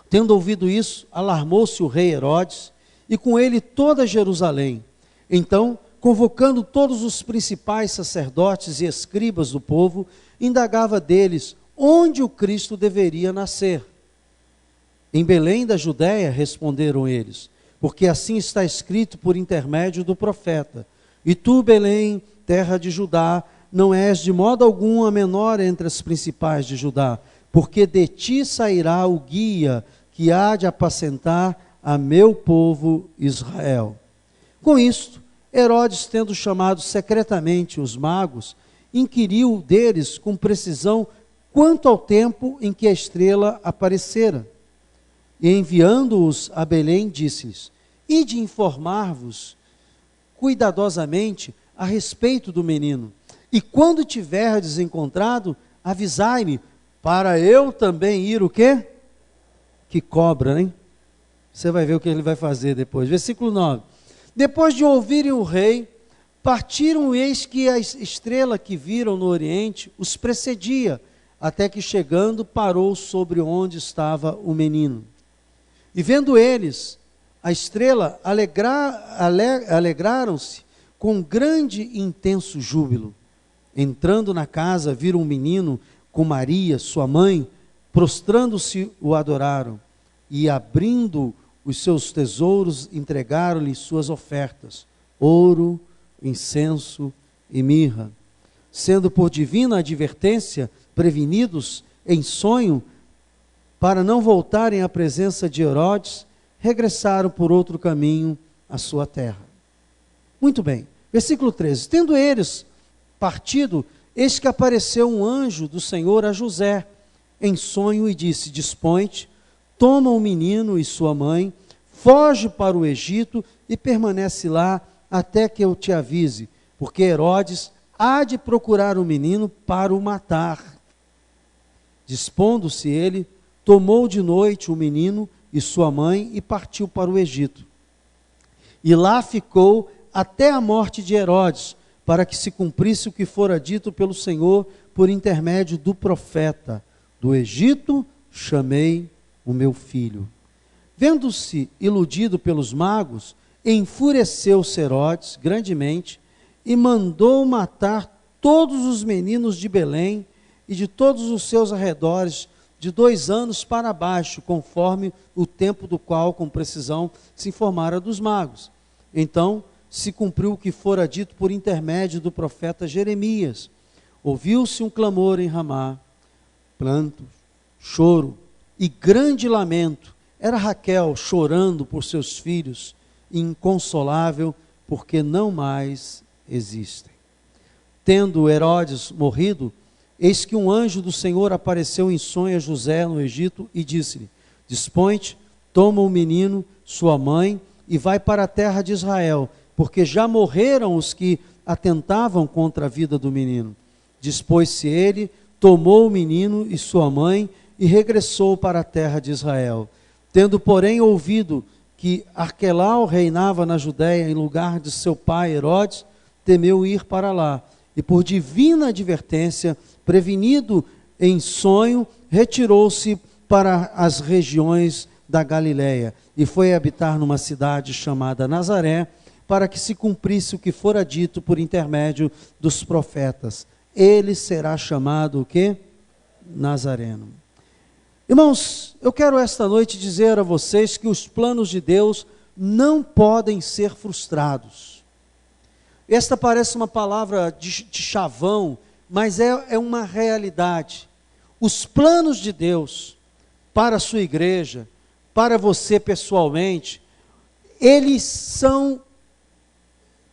Tendo ouvido isso, alarmou-se o rei Herodes e com ele toda Jerusalém. Então, convocando todos os principais sacerdotes e escribas do povo, indagava deles onde o Cristo deveria nascer. Em Belém da Judéia, responderam eles, porque assim está escrito por intermédio do profeta. E tu, Belém, terra de Judá, não és de modo algum a menor entre as principais de Judá, porque de ti sairá o guia que há de apacentar a meu povo Israel. Com isto, Herodes, tendo chamado secretamente os magos, inquiriu deles com precisão quanto ao tempo em que a estrela aparecera. E enviando-os a Belém, disse-lhes, ide informar-vos cuidadosamente a respeito do menino, e quando tiverdes encontrado, avisai-me, para eu também ir o quê? Que cobra, hein? Você vai ver o que ele vai fazer depois. Versículo 9. Depois de ouvirem o rei, partiram, eis que a estrela que viram no Oriente os precedia, até que chegando parou sobre onde estava o menino. E vendo eles a estrela, alegraram-se com grande e intenso júbilo. Entrando na casa, viram um menino com Maria, sua mãe, prostrando-se o adoraram, e abrindo os seus tesouros, entregaram-lhe suas ofertas, ouro, incenso e mirra. Sendo por divina advertência prevenidos em sonho, para não voltarem à presença de Herodes, regressaram por outro caminho à sua terra. Muito bem, versículo 13. Tendo eles partido, eis que apareceu um anjo do Senhor a José, em sonho, e disse, dispõe-te, toma o menino e sua mãe, foge para o Egito e permanece lá até que eu te avise, porque Herodes há de procurar o menino para o matar. Dispondo-se ele, tomou de noite o menino e sua mãe e partiu para o Egito. E lá ficou até a morte de Herodes, para que se cumprisse o que fora dito pelo Senhor por intermédio do profeta. Do Egito chamei o meu filho. Vendo-se iludido pelos magos, enfureceu-se Herodes grandemente e mandou matar todos os meninos de Belém e de todos os seus arredores, de 2 anos para baixo, conforme o tempo do qual, com precisão, se informara dos magos. Então, se cumpriu o que fora dito por intermédio do profeta Jeremias. Ouviu-se um clamor em Ramá, planto, choro e grande lamento. Era Raquel chorando por seus filhos, inconsolável, porque não mais existem. Tendo Herodes morrido, eis que um anjo do Senhor apareceu em sonho a José no Egito e disse-lhe, dispõe-te, toma o menino, sua mãe, e vai para a terra de Israel, porque já morreram os que atentavam contra a vida do menino. Dispôs-se ele, tomou o menino e sua mãe e regressou para a terra de Israel. Tendo, porém, ouvido que Arquelau reinava na Judéia em lugar de seu pai Herodes, temeu ir para lá. E por divina advertência, prevenido em sonho, retirou-se para as regiões da Galiléia e foi habitar numa cidade chamada Nazaré, para que se cumprisse o que fora dito por intermédio dos profetas. Ele será chamado o quê? Nazareno. Irmãos, eu quero esta noite dizer a vocês que os planos de Deus não podem ser frustrados. Esta parece uma palavra de chavão, mas é uma realidade. Os planos de Deus para a sua igreja, para você pessoalmente, eles são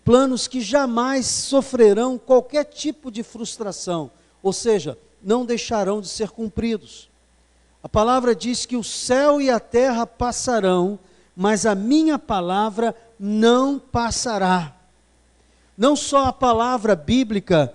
planos que jamais sofrerão qualquer tipo de frustração, ou seja, não deixarão de ser cumpridos. A palavra diz que o céu e a terra passarão, mas a minha palavra não passará. Não só a palavra bíblica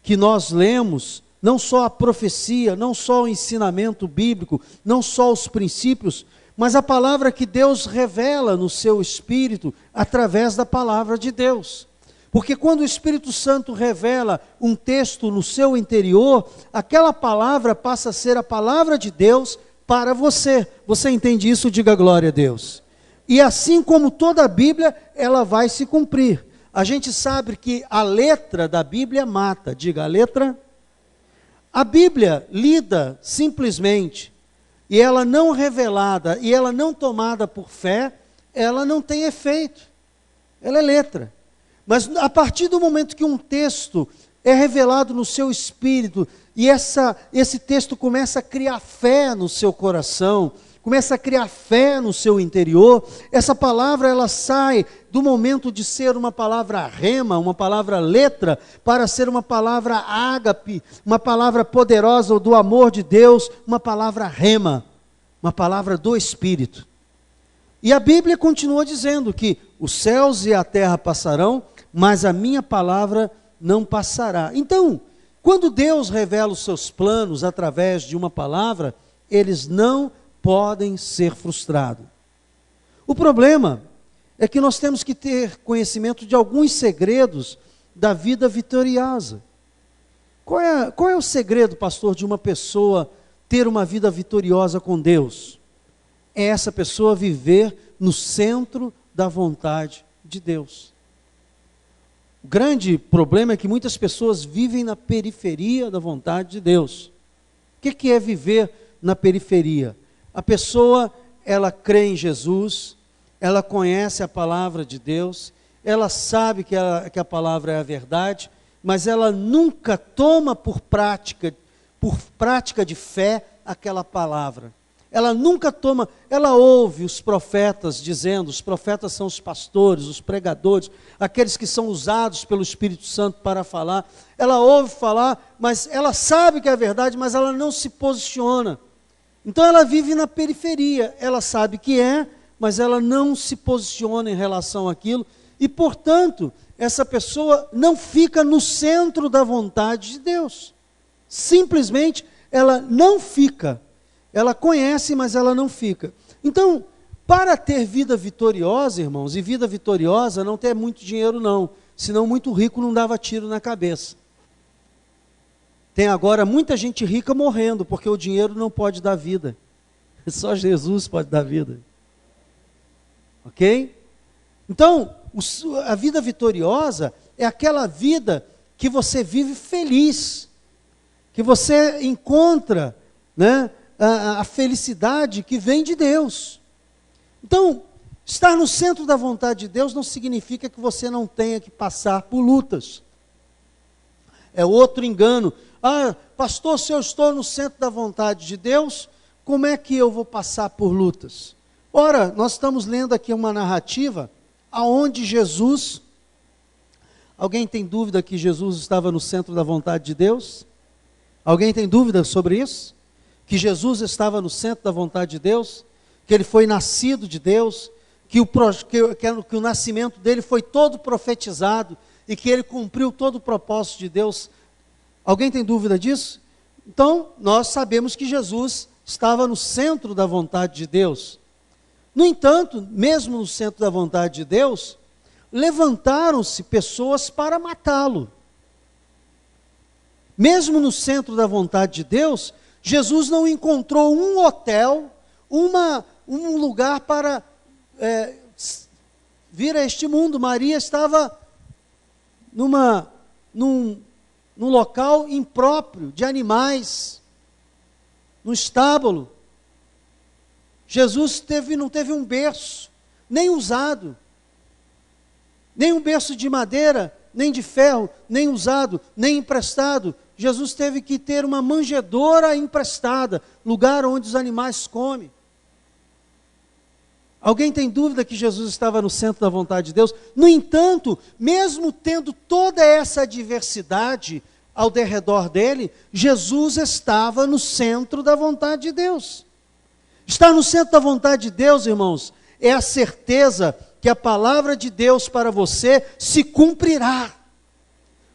que nós lemos, não só a profecia, não só o ensinamento bíblico, não só os princípios, mas a palavra que Deus revela no seu Espírito através da palavra de Deus. Porque quando o Espírito Santo revela um texto no seu interior, aquela palavra passa a ser a palavra de Deus para você. Você entende isso? Diga glória a Deus. E assim como toda a Bíblia, ela vai se cumprir. A gente sabe que a letra da Bíblia mata. Diga, a letra. A Bíblia lida simplesmente, e ela não revelada, e ela não tomada por fé, ela não tem efeito. Ela é letra. Mas a partir do momento que um texto é revelado no seu espírito, e esse texto começa a criar fé no seu coração, começa a criar fé no seu interior, essa palavra ela sai do momento de ser uma palavra rema, uma palavra letra, para ser uma palavra ágape, uma palavra poderosa do amor de Deus, uma palavra rema, uma palavra do Espírito. E a Bíblia continua dizendo que os céus e a terra passarão, mas a minha palavra não passará. Então, quando Deus revela os seus planos através de uma palavra, eles não podem ser frustrados. O problema é que nós temos que ter conhecimento de alguns segredos da vida vitoriosa. Qual é o segredo, pastor, de uma pessoa ter uma vida vitoriosa com Deus? É essa pessoa viver no centro da vontade de Deus. O grande problema é que muitas pessoas vivem na periferia da vontade de Deus. O que é viver na periferia? A pessoa, ela crê em Jesus, ela conhece a palavra de Deus, ela sabe que a palavra é a verdade, mas ela nunca toma por prática de fé aquela palavra. Ela nunca toma, ela ouve os profetas dizendo, os profetas são os pastores, os pregadores, aqueles que são usados pelo Espírito Santo para falar. Ela ouve falar, mas ela sabe que é verdade, mas ela não se posiciona. Então ela vive na periferia, ela sabe que é, mas ela não se posiciona em relação àquilo, e portanto, essa pessoa não fica no centro da vontade de Deus. Simplesmente, ela não fica. Ela conhece, mas ela não fica. Então, para ter vida vitoriosa, irmãos, e vida vitoriosa não ter muito dinheiro não, senão muito rico não dava tiro na cabeça. Tem agora muita gente rica morrendo, porque o dinheiro não pode dar vida. Só Jesus pode dar vida. Ok? Então, a vida vitoriosa é aquela vida que você vive feliz, que você encontra, né, a felicidade que vem de Deus. Então, estar no centro da vontade de Deus não significa que você não tenha que passar por lutas. É outro engano. Ah, pastor, se eu estou no centro da vontade de Deus, como é que eu vou passar por lutas? Ora, nós estamos lendo aqui uma narrativa aonde Jesus, alguém tem dúvida que Jesus estava no centro da vontade de Deus? Alguém tem dúvida sobre isso? Que Jesus estava no centro da vontade de Deus? Que ele foi nascido de Deus? Que o nascimento dele foi todo profetizado e que ele cumpriu todo o propósito de Deus? Alguém tem dúvida disso? Então, nós sabemos que Jesus estava no centro da vontade de Deus. No entanto, mesmo no centro da vontade de Deus, levantaram-se pessoas para matá-lo. Mesmo no centro da vontade de Deus, Jesus não encontrou um hotel, um lugar para vir a este mundo. Maria estava num local impróprio de animais, no estábulo. Jesus não teve um berço, nem usado, nem um berço de madeira, nem de ferro, nem usado, nem emprestado, Jesus teve que ter uma manjedoura emprestada, lugar onde os animais comem. Alguém tem dúvida que Jesus estava no centro da vontade de Deus? No entanto, mesmo tendo toda essa diversidade ao derredor dele, Jesus estava no centro da vontade de Deus. Estar no centro da vontade de Deus, irmãos, é a certeza que a palavra de Deus para você se cumprirá.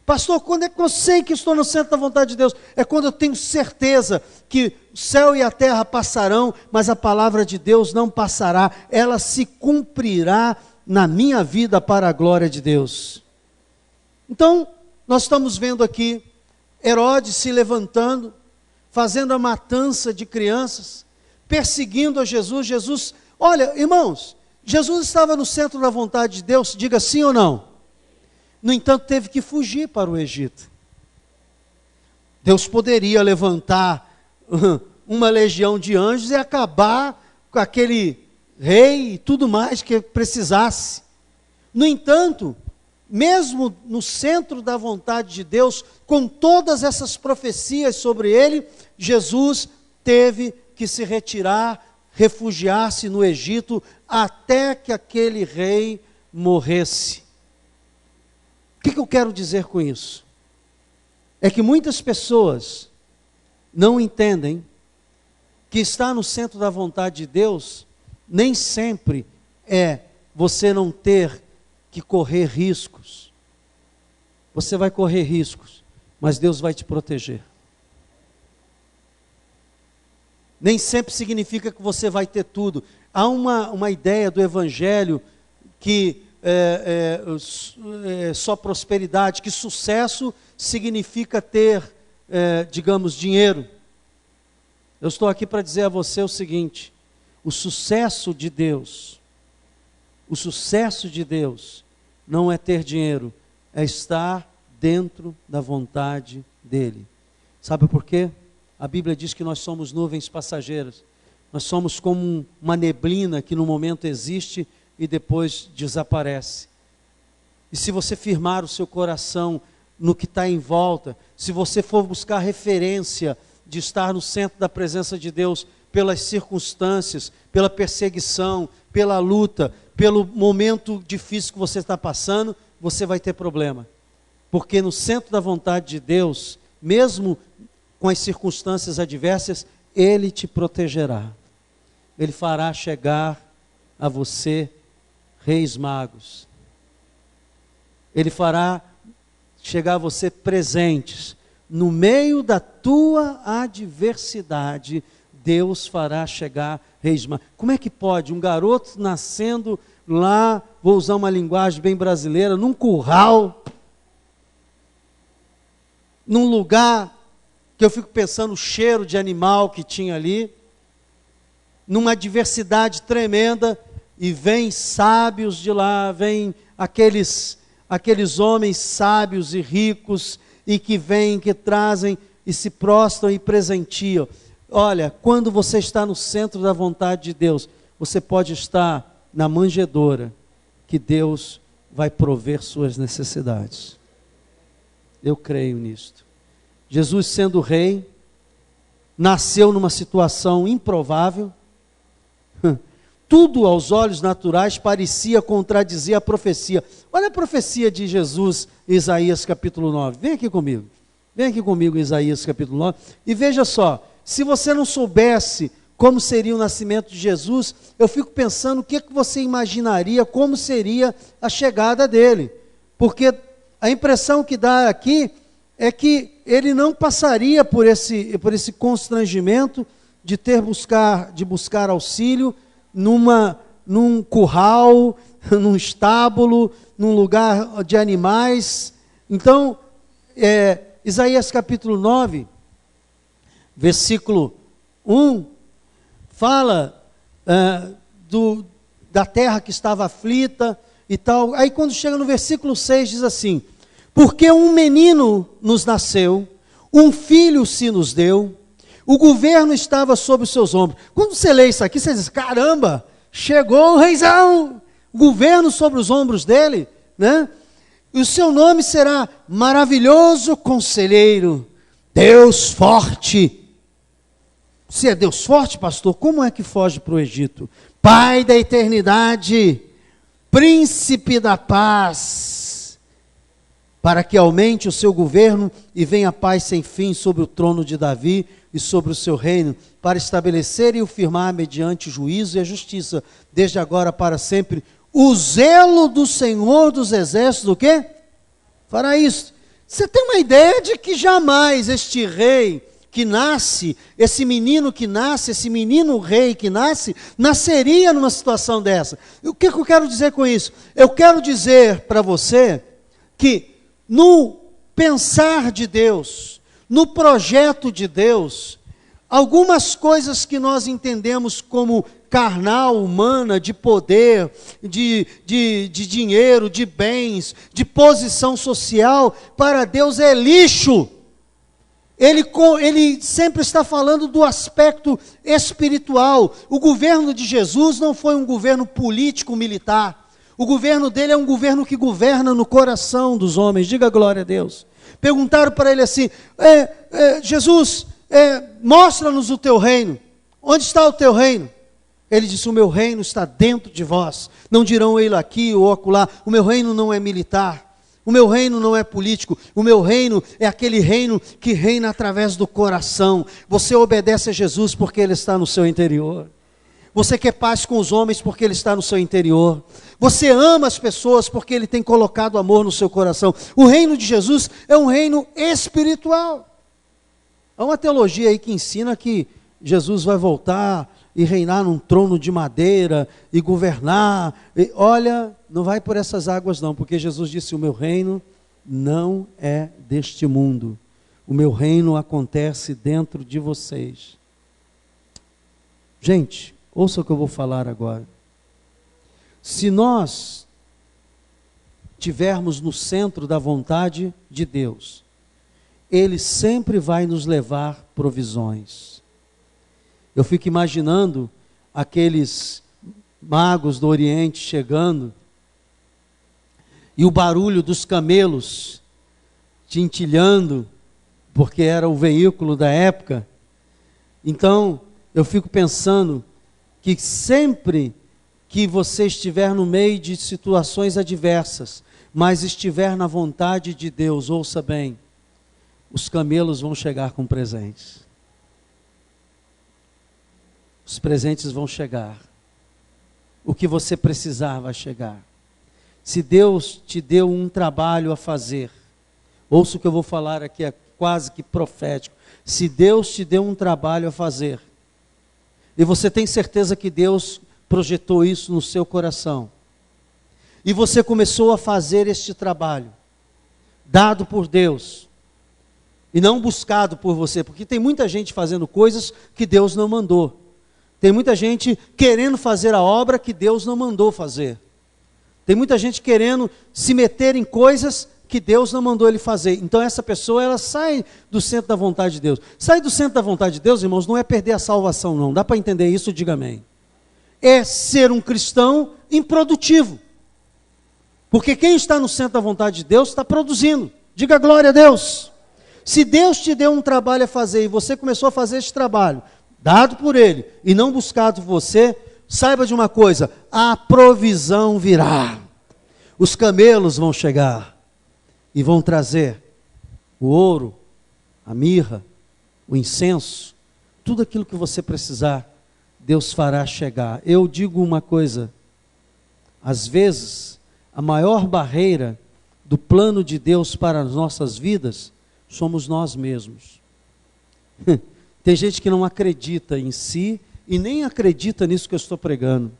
Pastor, quando é que eu sei que estou no centro da vontade de Deus? É quando eu tenho certeza que o céu e a terra passarão, mas a palavra de Deus não passará. Ela se cumprirá na minha vida para a glória de Deus. Então, nós estamos vendo aqui Herodes se levantando, fazendo a matança de crianças, perseguindo a Jesus. Jesus, olha, irmãos, Jesus estava no centro da vontade de Deus, diga sim ou não. No entanto, teve que fugir para o Egito. Deus poderia levantar uma legião de anjos e acabar com aquele rei e tudo mais que precisasse. No entanto, mesmo no centro da vontade de Deus, com todas essas profecias sobre ele, Jesus teve que se retirar, refugiar-se no Egito, até que aquele rei morresse. O que eu quero dizer com isso? É que muitas pessoas não entendem que estar no centro da vontade de Deus nem sempre é você não ter que correr riscos. Você vai correr riscos, mas Deus vai te proteger. Nem sempre significa que você vai ter tudo. Há uma ideia do Evangelho que só prosperidade, que sucesso significa ter, digamos, dinheiro. Eu estou aqui para dizer a você o seguinte: o sucesso de Deus não é ter dinheiro, é estar dentro da vontade dEle. Sabe por quê? A Bíblia diz que nós somos nuvens passageiras. Nós somos como uma neblina que no momento existe e depois desaparece. E se você firmar o seu coração no que está em volta, se você for buscar referência de estar no centro da presença de Deus, pelas circunstâncias, pela perseguição, pela luta, pelo momento difícil que você está passando, você vai ter problema. Porque no centro da vontade de Deus, mesmo com as circunstâncias adversas, Ele te protegerá. Ele fará chegar a você reis magos. Ele fará chegar a você presentes. No meio da tua adversidade, Deus fará chegar reis magos. Como é que pode um garoto nascendo lá, vou usar uma linguagem bem brasileira, num curral, num lugar que eu fico pensando o cheiro de animal que tinha ali, numa adversidade tremenda, e vem sábios de lá, vem aqueles homens sábios e ricos, e que vêm, que trazem, e se prostram e presentiam. Olha, quando você está no centro da vontade de Deus, você pode estar na manjedoura, que Deus vai prover suas necessidades. Eu creio nisto. Jesus, sendo rei, nasceu numa situação improvável. Tudo aos olhos naturais parecia contradizer a profecia. Olha a profecia de Jesus em Isaías capítulo 9. Vem aqui comigo em Isaías capítulo 9. E veja só, se você não soubesse como seria o nascimento de Jesus, eu fico pensando o que você imaginaria, como seria a chegada dele. Porque a impressão que dá aqui é que ele não passaria por esse constrangimento de buscar auxílio num curral, num estábulo, num lugar de animais. Então, Isaías capítulo 9, versículo 1, fala da terra que estava aflita e tal. Aí quando chega no versículo 6 diz assim: porque um menino nos nasceu, um filho se nos deu, o governo estava sobre os seus ombros. Quando você lê isso aqui, você diz: caramba, chegou o reizão, o governo sobre os ombros dele, né? E o seu nome será Maravilhoso Conselheiro, Deus forte. Se é Deus forte, pastor, como é que foge para o Egito? Pai da eternidade, príncipe da paz, para que aumente o seu governo e venha paz sem fim sobre o trono de Davi e sobre o seu reino, para estabelecer e o firmar mediante juízo e a justiça, desde agora para sempre. O zelo do Senhor dos exércitos, o quê? Fará isso. Você tem uma ideia de que jamais este rei que nasce, esse menino que nasce, esse menino rei que nasce, nasceria numa situação dessa. O que eu quero dizer com isso? Eu quero dizer para você que no pensar de Deus, no projeto de Deus, algumas coisas que nós entendemos como carnal, humana, de poder, de dinheiro, de bens, de posição social, para Deus é lixo. Ele sempre está falando do aspecto espiritual. O governo de Jesus não foi um governo político-militar. O governo dele é um governo que governa no coração dos homens. Diga glória a Deus. Perguntaram para ele assim, Jesus, mostra-nos o teu reino. Onde está o teu reino? Ele disse, o meu reino está dentro de vós. Não dirão ele aqui ou acolá. O meu reino não é militar. O meu reino não é político, o meu reino é aquele reino que reina através do coração. Você obedece a Jesus porque Ele está no seu interior. Você quer paz com os homens porque Ele está no seu interior. Você ama as pessoas porque Ele tem colocado amor no seu coração. O reino de Jesus é um reino espiritual. Há uma teologia aí que ensina que Jesus vai voltar e reinar num trono de madeira e governar. Olha, não vai por essas águas não, porque Jesus disse, o meu reino não é deste mundo. O meu reino acontece dentro de vocês. Gente, ouça o que eu vou falar agora. Se nós estivermos no centro da vontade de Deus, Ele sempre vai nos levar provisões. Eu fico imaginando aqueles magos do Oriente chegando e o barulho dos camelos tintilhando, porque era o veículo da época. Então, eu fico pensando que sempre que você estiver no meio de situações adversas, mas estiver na vontade de Deus, ouça bem, os camelos vão chegar com presentes. Os presentes vão chegar. O que você precisar vai chegar. Se Deus te deu um trabalho a fazer, ouça o que eu vou falar aqui, é quase que profético. Se Deus te deu um trabalho a fazer, e você tem certeza que Deus projetou isso no seu coração, e você começou a fazer este trabalho, dado por Deus, e não buscado por você, porque tem muita gente fazendo coisas que Deus não mandou. Tem muita gente querendo fazer a obra que Deus não mandou fazer. Tem muita gente querendo se meter em coisas que Deus não mandou ele fazer. Então essa pessoa, ela sai do centro da vontade de Deus. Sair do centro da vontade de Deus, irmãos, não é perder a salvação, não. Dá para entender isso? Diga amém. É ser um cristão improdutivo. Porque quem está no centro da vontade de Deus está produzindo. Diga glória a Deus. Se Deus te deu um trabalho a fazer e você começou a fazer esse trabalho, dado por Ele e não buscado por você, saiba de uma coisa, a provisão virá. Os camelos vão chegar e vão trazer o ouro, a mirra, o incenso, tudo aquilo que você precisar, Deus fará chegar. Eu digo uma coisa, às vezes, a maior barreira do plano de Deus para as nossas vidas, somos nós mesmos. Tem gente que não acredita em si e nem acredita nisso que eu estou pregando.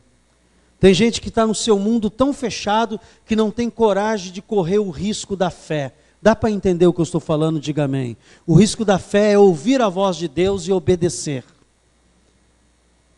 Tem gente que está no seu mundo tão fechado que não tem coragem de correr o risco da fé. Dá para entender o que eu estou falando? Diga amém. O risco da fé é ouvir a voz de Deus e obedecer.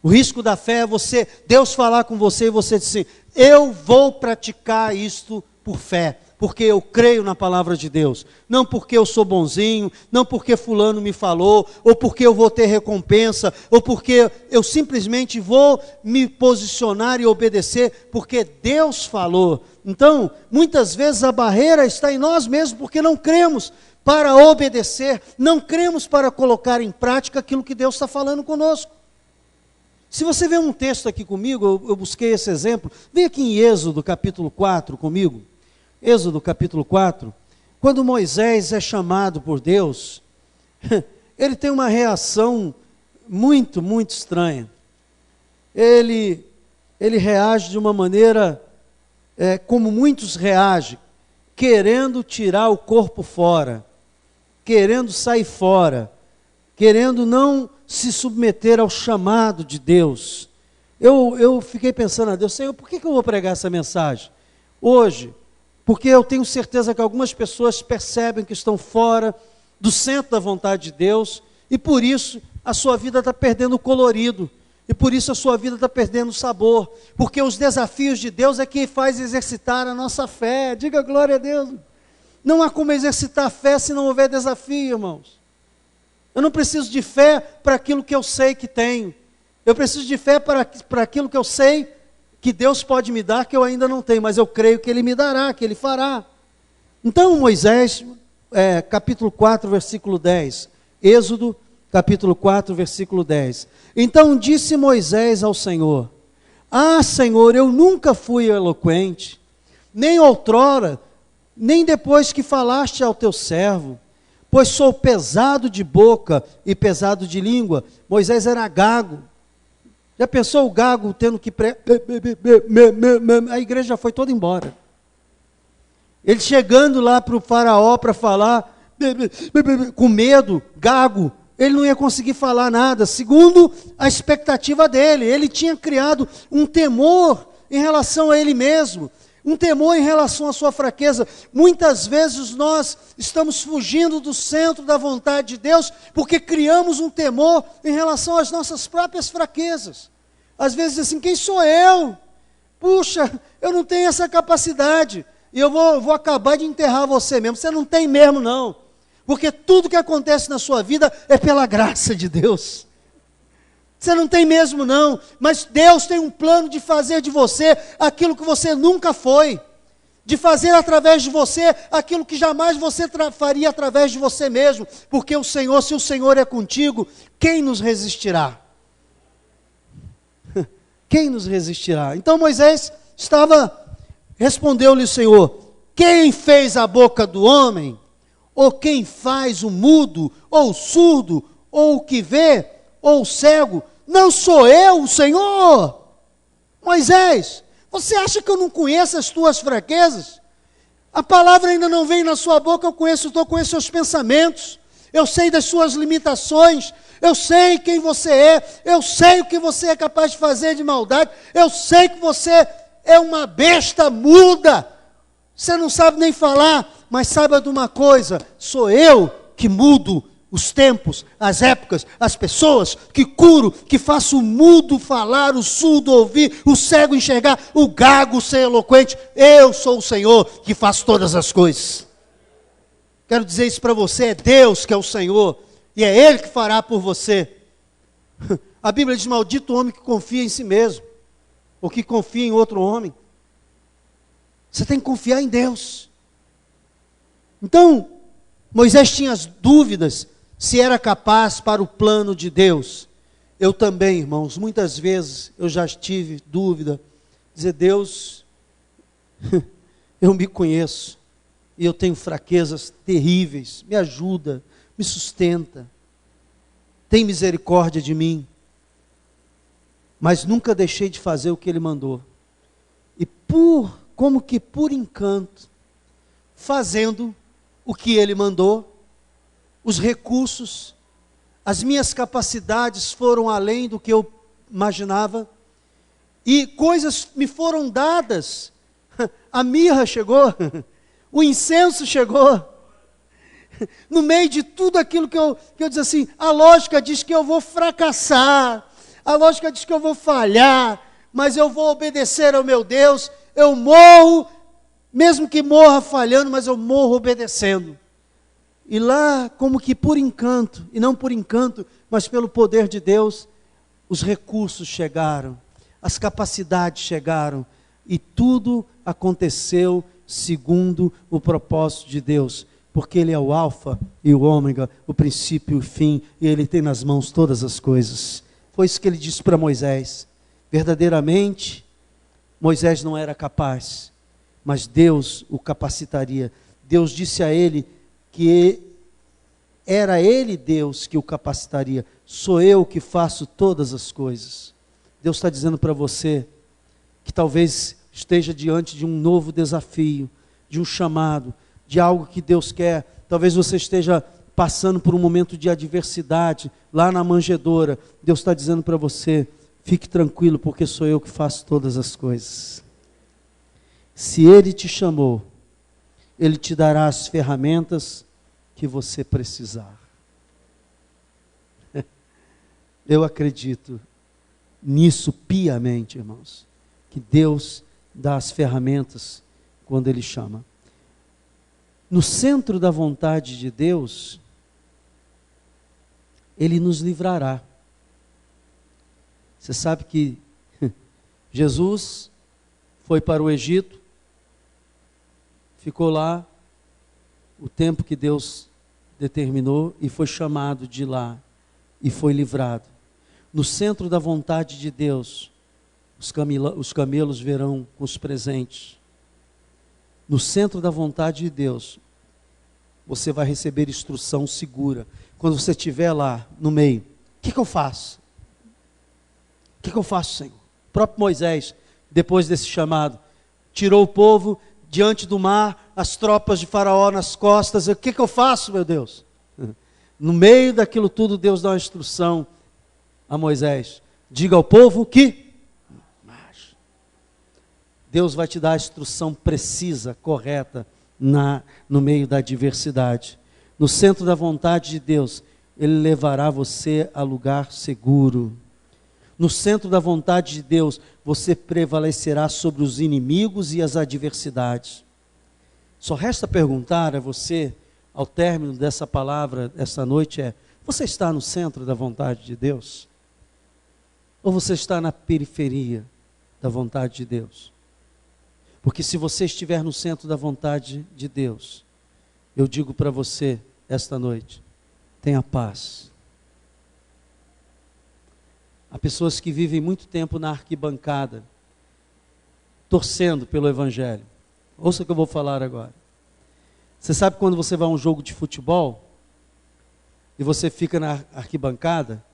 O risco da fé é Deus falar com você e você dizer, eu vou praticar isto por fé. Porque eu creio na palavra de Deus, não porque eu sou bonzinho, não porque fulano me falou, ou porque eu vou ter recompensa, ou porque eu simplesmente vou me posicionar e obedecer, porque Deus falou. Então, muitas vezes a barreira está em nós mesmos, porque não cremos, para obedecer, não cremos para colocar em prática aquilo que Deus está falando conosco. Se você vê um texto aqui comigo, eu busquei esse exemplo, vem aqui em Êxodo capítulo 4 comigo, Êxodo capítulo 4, quando Moisés é chamado por Deus, ele tem uma reação muito, muito estranha. Ele reage de uma maneira, como muitos reagem, querendo tirar o corpo fora, querendo sair fora, querendo não se submeter ao chamado de Deus. Eu fiquei pensando a Deus, Senhor, por que eu vou pregar essa mensagem hoje? Porque eu tenho certeza que algumas pessoas percebem que estão fora do centro da vontade de Deus, e por isso a sua vida está perdendo o colorido, e por isso a sua vida está perdendo o sabor, porque os desafios de Deus é que faz exercitar a nossa fé. Diga glória a Deus. Não há como exercitar a fé se não houver desafio, irmãos. Eu não preciso de fé para aquilo que eu sei que tenho, eu preciso de fé para aquilo que eu sei que Deus pode me dar, que eu ainda não tenho, mas eu creio que Ele me dará, que Ele fará. Então Moisés, capítulo 4, versículo 10, Êxodo, capítulo 4, versículo 10. Então disse Moisés ao Senhor: Ah, Senhor, eu nunca fui eloquente, nem outrora, nem depois que falaste ao teu servo, pois sou pesado de boca e pesado de língua. Moisés era gago. Já pensou o gago tendo que... A igreja já foi toda embora. Ele chegando lá para o faraó para falar, com medo, gago, ele não ia conseguir falar nada, segundo a expectativa dele. Ele tinha criado um temor em relação a ele mesmo, um temor em relação à sua fraqueza. Muitas vezes nós estamos fugindo do centro da vontade de Deus, porque criamos um temor em relação às nossas próprias fraquezas. Às vezes assim, quem sou eu? Puxa, eu não tenho essa capacidade, e eu vou acabar de enterrar você mesmo. Você não tem mesmo não, porque tudo que acontece na sua vida é pela graça de Deus. Você não tem mesmo não, mas Deus tem um plano de fazer de você aquilo que você nunca foi, de fazer através de você aquilo que jamais você faria através de você mesmo, porque o Senhor, se o Senhor é contigo, quem nos resistirá? Quem nos resistirá? Então Moisés respondeu-lhe o Senhor: quem fez a boca do homem? Ou quem faz o mudo, ou o surdo, ou o que vê, ou o cego? Não sou eu, o Senhor? Moisés, você acha que eu não conheço as tuas fraquezas? A palavra ainda não veio na sua boca, eu conheço seus pensamentos, eu sei das suas limitações, eu sei quem você é, eu sei o que você é capaz de fazer de maldade, eu sei que você é uma besta muda, você não sabe nem falar, mas saiba de uma coisa, sou eu que mudo os tempos, as épocas, as pessoas, que curo, que faço o mudo falar, o surdo ouvir, o cego enxergar, o gago ser eloquente. Eu sou o Senhor que faço todas as coisas. Quero dizer isso para você, é Deus que é o Senhor, e é Ele que fará por você. A Bíblia diz: maldito o homem que confia em si mesmo, ou que confia em outro homem. Você tem que confiar em Deus. Então, Moisés tinha as dúvidas se era capaz para o plano de Deus. Eu também, irmãos, muitas vezes eu já tive dúvida, dizer: Deus, eu me conheço, e eu tenho fraquezas terríveis, me ajuda, me sustenta, tem misericórdia de mim. Mas nunca deixei de fazer o que Ele mandou. E como que por encanto, fazendo o que Ele mandou, os recursos, as minhas capacidades foram além do que eu imaginava, e coisas me foram dadas. A mirra chegou, o incenso chegou, no meio de tudo aquilo que eu disse assim, a lógica diz que eu vou fracassar, a lógica diz que eu vou falhar, mas eu vou obedecer ao meu Deus, eu morro, mesmo que morra falhando, mas eu morro obedecendo. E lá, como que por encanto, e não por encanto, mas pelo poder de Deus, os recursos chegaram, as capacidades chegaram, e tudo aconteceu segundo o propósito de Deus. porque Ele é o alfa e o ômega, o princípio e o fim, e Ele tem nas mãos todas as coisas. Foi isso que Ele disse para Moisés. Verdadeiramente, Moisés não era capaz, mas Deus o capacitaria. Deus disse a ele que era Ele, Deus, que o capacitaria. Sou eu que faço todas as coisas. Deus está dizendo para você que talvez esteja diante de um novo desafio, de um chamado, de algo que Deus quer. Talvez você esteja passando por um momento de adversidade, lá na manjedoura. Deus está dizendo para você, fique tranquilo, porque sou eu que faço todas as coisas. Se Ele te chamou, Ele te dará as ferramentas que você precisar. Eu acredito nisso piamente, irmãos, que Deus dá as ferramentas quando Ele chama. No centro da vontade de Deus, Ele nos livrará. Você sabe que Jesus foi para o Egito, ficou lá o tempo que Deus determinou e foi chamado de lá e foi livrado. No centro da vontade de Deus, os camelos verão com os presentes. No centro da vontade de Deus, você vai receber instrução segura. Quando você estiver lá no meio, o que eu faço? O que eu faço, Senhor? O próprio Moisés, depois desse chamado, tirou o povo diante do mar, as tropas de Faraó nas costas. O que eu faço, meu Deus? No meio daquilo tudo, Deus dá uma instrução a Moisés. Diga ao povo que... Deus vai te dar a instrução precisa, correta, no meio da adversidade. No centro da vontade de Deus, Ele levará você a lugar seguro. No centro da vontade de Deus, você prevalecerá sobre os inimigos e as adversidades. Só resta perguntar a você, ao término dessa palavra, essa noite, você está no centro da vontade de Deus? Ou você está na periferia da vontade de Deus? Porque se você estiver no centro da vontade de Deus, eu digo para você esta noite, tenha paz. Há pessoas que vivem muito tempo na arquibancada, torcendo pelo Evangelho. Ouça o que eu vou falar agora. Você sabe quando você vai a um jogo de futebol, e você fica na arquibancada,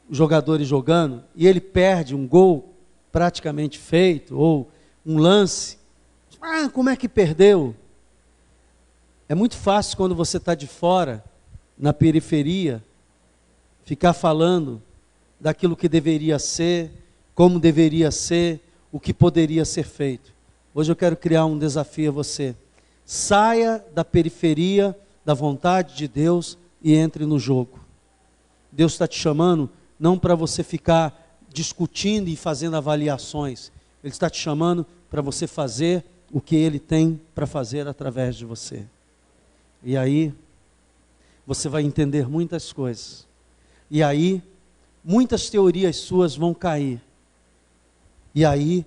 os jogadores jogando, e ele perde um gol praticamente feito, ou um lance, como é que perdeu? É muito fácil quando você está de fora, na periferia, ficar falando daquilo que deveria ser, como deveria ser, o que poderia ser feito. Hoje eu quero criar um desafio a você. Saia da periferia da vontade de Deus e entre no jogo. Deus está te chamando não para você ficar discutindo e fazendo avaliações. Ele está te chamando para você fazer o que Ele tem para fazer através de você. E aí, você vai entender muitas coisas. E aí, muitas teorias suas vão cair. E aí,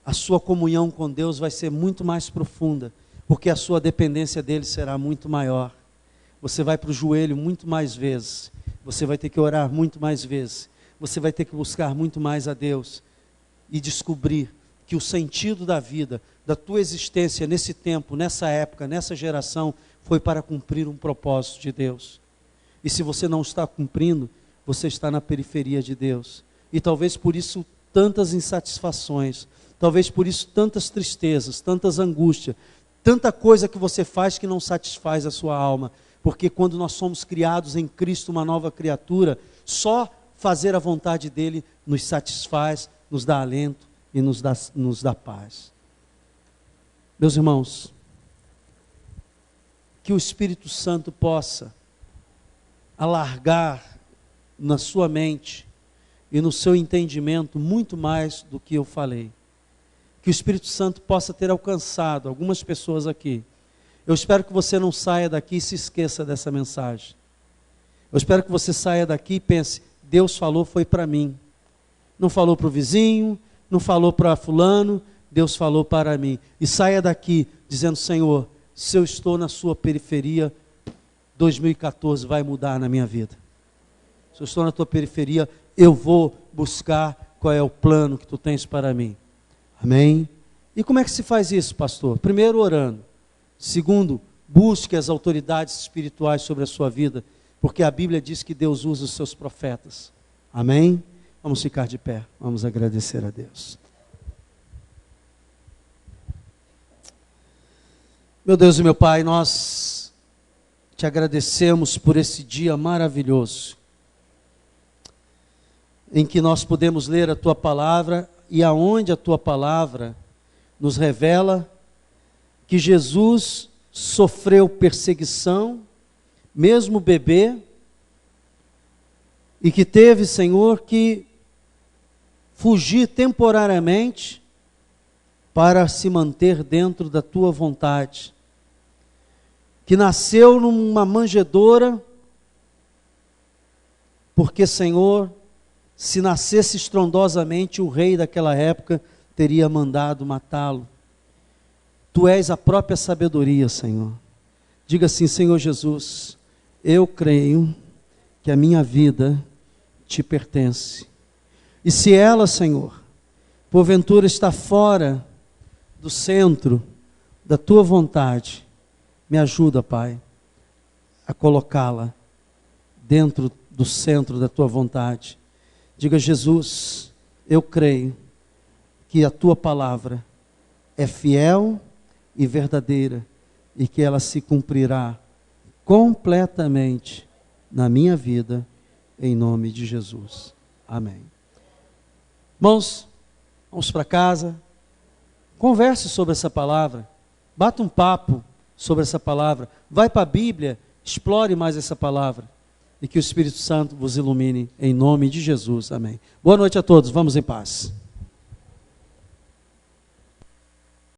a sua comunhão com Deus vai ser muito mais profunda, porque a sua dependência dEle será muito maior. Você vai para o joelho muito mais vezes. Você vai ter que orar muito mais vezes. Você vai ter que buscar muito mais a Deus e descobrir que o sentido da vida, da tua existência nesse tempo, nessa época, nessa geração, foi para cumprir um propósito de Deus. E se você não está cumprindo, você está na periferia de Deus. E talvez por isso tantas insatisfações, talvez por isso tantas tristezas, tantas angústias, tanta coisa que você faz que não satisfaz a sua alma. Porque quando nós somos criados em Cristo, uma nova criatura, só fazer a vontade dEle nos satisfaz, nos dá alento e nos dá paz. Meus irmãos, que o Espírito Santo possa alargar na sua mente e no seu entendimento muito mais do que eu falei. Que o Espírito Santo possa ter alcançado algumas pessoas aqui. Eu espero que você não saia daqui e se esqueça dessa mensagem. Eu espero que você saia daqui e pense, Deus falou, foi para mim. Não falou para o vizinho, não falou para fulano, Deus falou para mim. E saia daqui dizendo, Senhor, se eu estou na sua periferia, 2014 vai mudar na minha vida. Se eu estou na tua periferia, eu vou buscar qual é o plano que tu tens para mim. Amém? E como é que se faz isso, pastor? Primeiro, orando. Segundo, busque as autoridades espirituais sobre a sua vida, porque a Bíblia diz que Deus usa os seus profetas. Amém? Vamos ficar de pé, vamos agradecer a Deus. Meu Deus e meu Pai, nós te agradecemos por esse dia maravilhoso, em que nós podemos ler a Tua Palavra, e aonde a Tua Palavra nos revela que Jesus sofreu perseguição, mesmo bebê, e que teve, Senhor, que fugir temporariamente para se manter dentro da Tua vontade, que nasceu numa manjedoura, porque, Senhor, se nascesse estrondosamente, o rei daquela época teria mandado matá-lo. Tu és a própria sabedoria, Senhor. Diga assim: Senhor Jesus, eu creio que a minha vida te pertence. E se ela, Senhor, porventura está fora do centro da tua vontade, me ajuda, Pai, a colocá-la dentro do centro da tua vontade. Diga: Jesus, eu creio que a tua palavra é fiel e verdadeira, e que ela se cumprirá completamente na minha vida, em nome de Jesus. Amém. Irmãos, vamos para casa, converse sobre essa palavra, bata um papo sobre essa palavra, vai para a Bíblia, explore mais essa palavra, e que o Espírito Santo vos ilumine, em nome de Jesus. Amém. Boa noite a todos, vamos em paz.